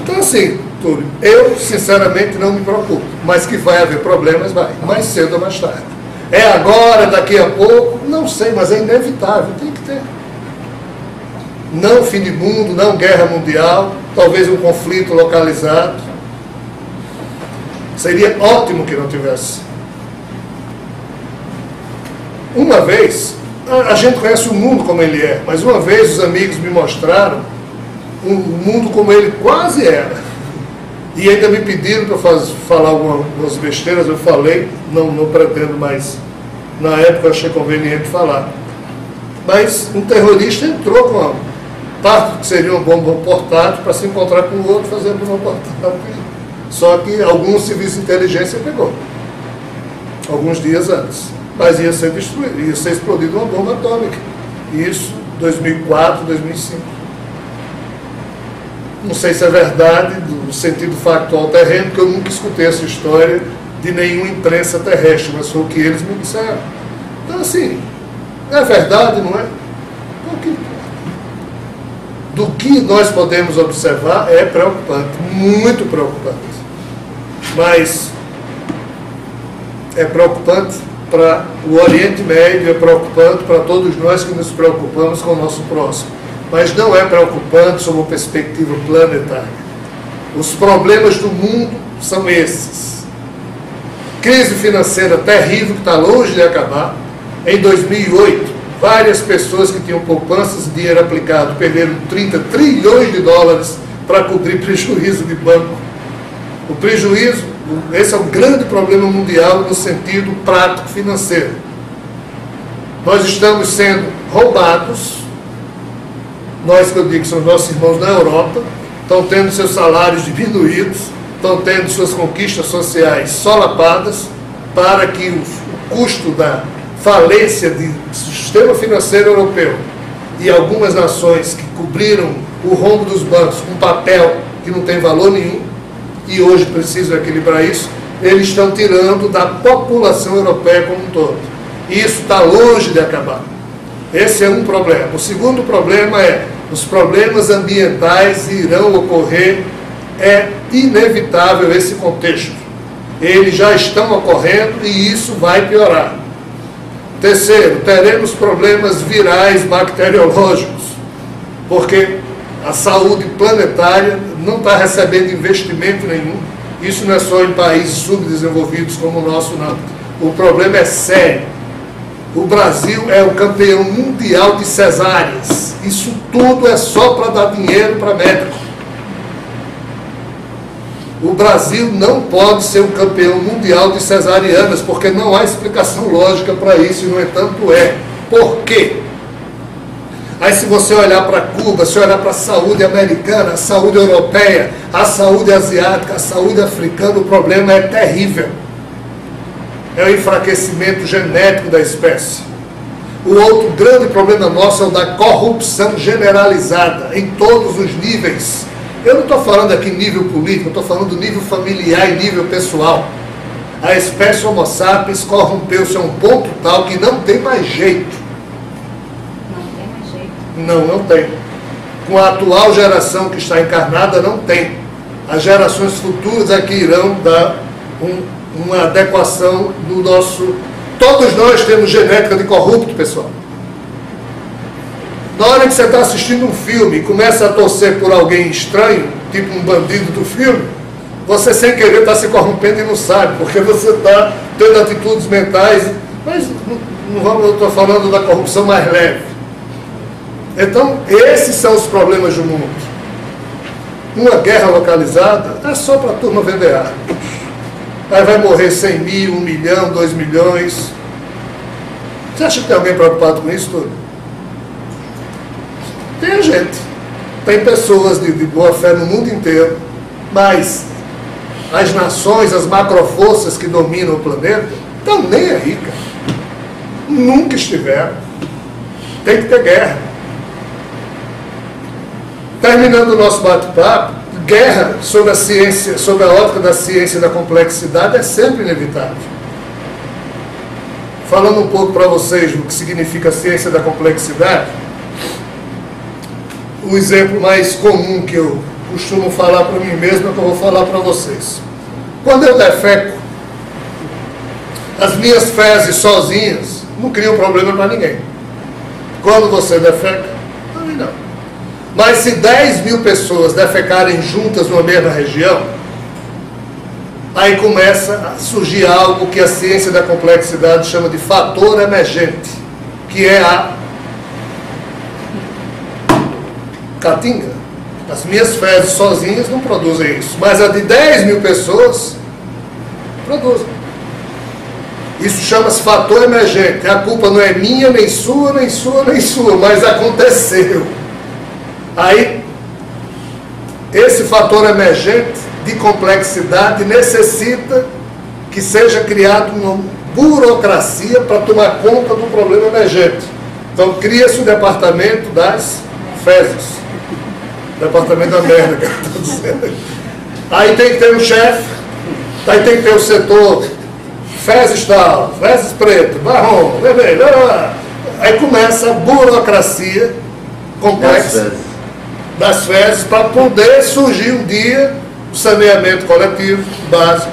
Então assim, Túlio, eu sinceramente não me preocupo, mas que vai haver problemas, vai, mais cedo ou mais tarde. É agora, daqui a pouco, não sei, mas é inevitável, tem que ter. Não fim de mundo, não guerra mundial, talvez um conflito localizado. Seria ótimo que não tivesse. Uma vez, a gente conhece o mundo como ele é, mas uma vez os amigos me mostraram um mundo como ele quase era. E ainda me pediram para falar algumas besteiras, eu falei, não pretendo mais, na época eu achei conveniente falar. Mas um terrorista entrou com a parte que seria uma bomba portátil para se encontrar com o outro fazendo uma portátil. Só que algum serviço de inteligência pegou, alguns dias antes. Mas ia ser destruído, ia ser explodido uma bomba atômica. Isso, 2004, 2005. Não sei se é verdade, no sentido factual terreno, porque eu nunca escutei essa história de nenhuma imprensa terrestre, mas foi o que eles me disseram. Então, assim, é verdade, não é? Então, o que importa? Do que nós podemos observar é preocupante, muito preocupante. Mas é preocupante para o Oriente Médio, é preocupante para todos nós que nos preocupamos com o nosso próximo. Mas não é preocupante sob uma perspectiva planetária. Os problemas do mundo são esses. Crise financeira terrível que está longe de acabar. Em 2008, várias pessoas que tinham poupanças e dinheiro aplicado perderam 30 trilhões de dólares para cobrir prejuízo de banco. O prejuízo, esse é um grande problema mundial no sentido prático financeiro. Nós estamos sendo roubados. Nós, que eu digo, são os nossos irmãos na Europa, estão tendo seus salários diminuídos, estão tendo suas conquistas sociais solapadas, para que o custo da falência do sistema financeiro europeu e algumas nações que cobriram o rombo dos bancos com papel que não tem valor nenhum, e hoje precisam equilibrar isso, eles estão tirando da população europeia como um todo. E isso está longe de acabar. Esse é um problema. O segundo problema é, os problemas ambientais irão ocorrer, é inevitável esse contexto. Eles já estão ocorrendo e isso vai piorar. Terceiro, teremos problemas virais bacteriológicos, porque a saúde planetária não está recebendo investimento nenhum. Isso não é só em países subdesenvolvidos como o nosso, não. O problema é sério. O Brasil é o campeão mundial de cesáreas. Isso tudo é só para dar dinheiro para médico. O Brasil não pode ser um campeão mundial de cesarianas, porque não há explicação lógica para isso, e no entanto é. Por quê? Aí se você olhar para Cuba, se olhar para a saúde americana, a saúde europeia, a saúde asiática, a saúde africana, o problema é terrível. É o enfraquecimento genético da espécie. O outro grande problema nosso é o da corrupção generalizada, em todos os níveis. Eu não estou falando aqui nível político, eu estou falando do nível familiar e nível pessoal. A espécie Homo sapiens corrompeu-se a um ponto tal que não tem mais jeito. Não tem. Com a atual geração que está encarnada, não tem. As gerações futuras é que irão dar uma adequação do nosso... Todos nós temos genética de corrupto, pessoal. Na hora que você está assistindo um filme e começa a torcer por alguém estranho, tipo um bandido do filme, você sem querer está se corrompendo e não sabe, porque você está tendo atitudes mentais, mas eu estou falando da corrupção mais leve. Então, esses são os problemas do mundo. Uma guerra localizada é só para a turma vender armas. Aí vai morrer 100 mil, 1 milhão, 2 milhões. Você acha que tem alguém preocupado com isso tudo? Tem a gente. Tem pessoas de boa fé no mundo inteiro, mas as nações, as macroforças que dominam o planeta, estão nem aí, cara. Nunca estiveram. Tem que ter guerra. Terminando o nosso bate-papo, guerra sobre a ciência, sobre a ótica da ciência e da complexidade é sempre inevitável. Falando um pouco para vocês do que significa a ciência da complexidade, o exemplo mais comum que eu costumo falar para mim mesmo é que eu vou falar para vocês. Quando eu defeco, as minhas fezes sozinhas não criam problema para ninguém. Quando você defeca, também não. Mas se 10 mil pessoas defecarem juntas numa mesma região, aí começa a surgir algo que a ciência da complexidade chama de fator emergente, que é a caatinga. As minhas fezes sozinhas não produzem isso, mas a de 10 mil pessoas produzem. Isso chama-se fator emergente. A culpa não é minha, nem sua, nem sua, nem sua, mas aconteceu. Aí, esse fator emergente de complexidade necessita que seja criado uma burocracia para tomar conta do problema emergente. Então, cria-se o departamento das fezes. Departamento da merda, que eu estou dizendo. Aí tem que ter um chefe, aí tem que ter o setor fezes tal, fezes preto, marrom, vermelho, aí começa a burocracia complexa das fezes para poder surgir um dia o saneamento coletivo básico.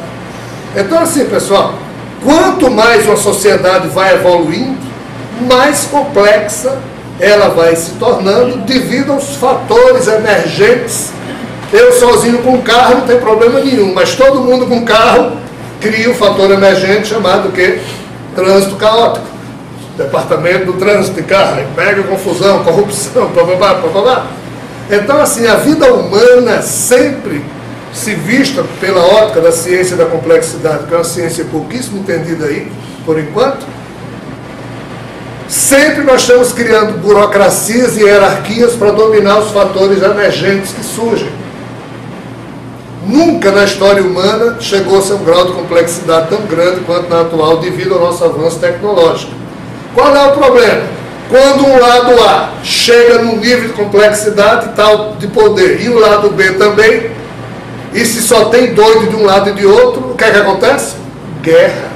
Então assim, pessoal, quanto mais uma sociedade vai evoluindo, mais complexa ela vai se tornando devido aos fatores emergentes. Eu sozinho com carro não tem problema nenhum, mas todo mundo com carro cria um fator emergente chamado o quê? Trânsito caótico. Departamento do trânsito de carro, aí pega confusão, corrupção, blá. Então assim, a vida humana sempre se vista pela ótica da ciência da complexidade, que é uma ciência pouquíssimo entendida aí, por enquanto, sempre nós estamos criando burocracias e hierarquias para dominar os fatores emergentes que surgem. Nunca na história humana chegou-se a um grau de complexidade tão grande quanto na atual devido ao nosso avanço tecnológico. Qual é o problema? Quando um lado A chega num nível de complexidade e tal de poder, e o lado B também, e se só tem doido de um lado e de outro, o que é que acontece? Guerra.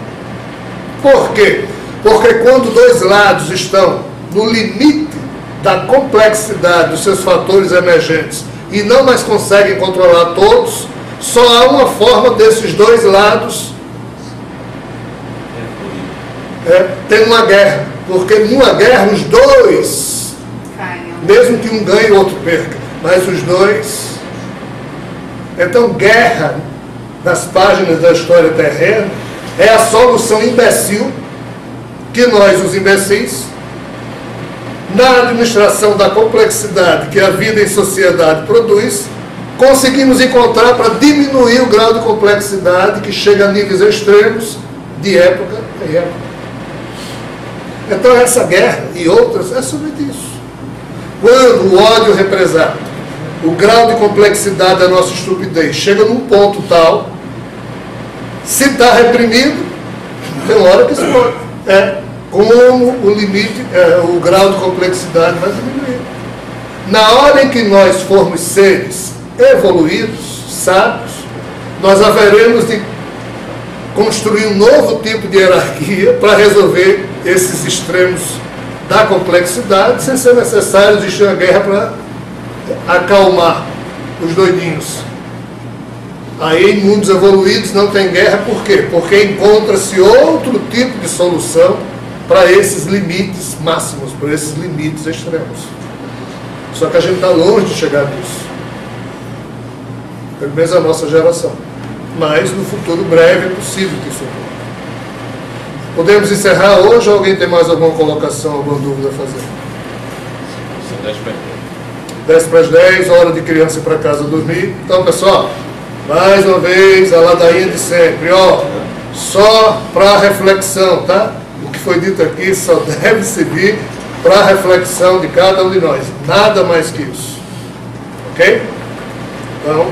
Por quê? Porque quando dois lados estão no limite da complexidade dos seus fatores emergentes e não mais conseguem controlar todos, só há uma forma desses dois lados ter uma guerra. Porque numa guerra os dois, mesmo que um ganhe e o outro perca, mas os dois. Então guerra, nas páginas da história terrena, é a solução imbecil que nós, os imbecis, na administração da complexidade que a vida em sociedade produz, conseguimos encontrar para diminuir o grau de complexidade que chega a níveis extremos de época em época. Então essa guerra e outras é sobre isso. Quando o ódio represado, o grau de complexidade da nossa estupidez chega num ponto tal, se está reprimido, tem uma hora que explode. Como o limite, o grau de complexidade vai diminuir. Na hora em que nós formos seres evoluídos, sábios, nós haveremos de construir um novo tipo de hierarquia para resolver esses extremos da complexidade, sem ser necessário existir uma guerra para acalmar os doidinhos. Aí em mundos evoluídos não tem guerra, por quê? Porque encontra-se outro tipo de solução para esses limites máximos, para esses limites extremos. Só que a gente está longe de chegar nisso. Pelo menos a nossa geração. Mas no futuro breve é possível que isso ocorra. Podemos encerrar hoje ou alguém tem mais alguma colocação, alguma dúvida a fazer? 10 para as 10, hora de criança ir para casa dormir. Então, pessoal, mais uma vez, a ladainha de sempre, só para reflexão, tá? O que foi dito aqui só deve servir para a reflexão de cada um de nós. Nada mais que isso. Ok? Então,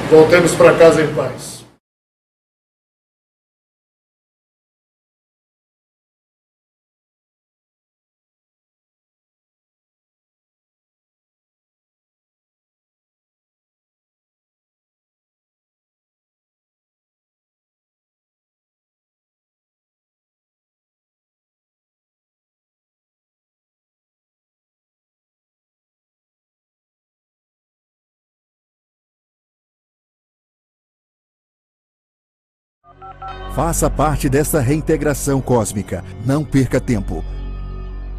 voltemos para casa em paz. Faça parte dessa reintegração cósmica. Não perca tempo.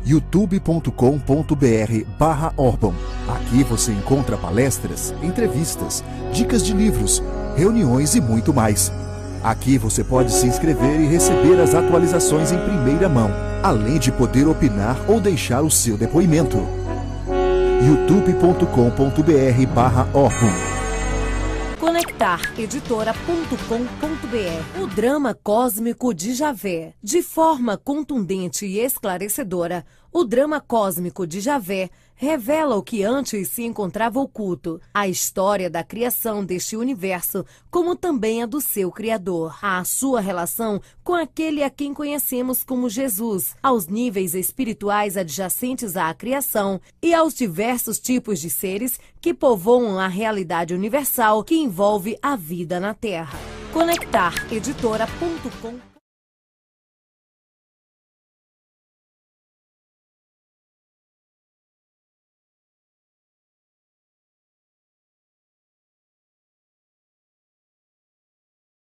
youtube.com.br/Orban. Aqui você encontra palestras, entrevistas, dicas de livros, reuniões e muito mais. Aqui você pode se inscrever e receber as atualizações em primeira mão, além de poder opinar ou deixar o seu depoimento. youtube.com.br/Orban. Conectareditora.com.br. O drama cósmico de Javé. De forma contundente e esclarecedora, o drama cósmico de Javé revela o que antes se encontrava oculto, a história da criação deste universo, como também a do seu Criador, a sua relação com aquele a quem conhecemos como Jesus, aos níveis espirituais adjacentes à criação e aos diversos tipos de seres que povoam a realidade universal que envolve a vida na Terra. Conectareditora.com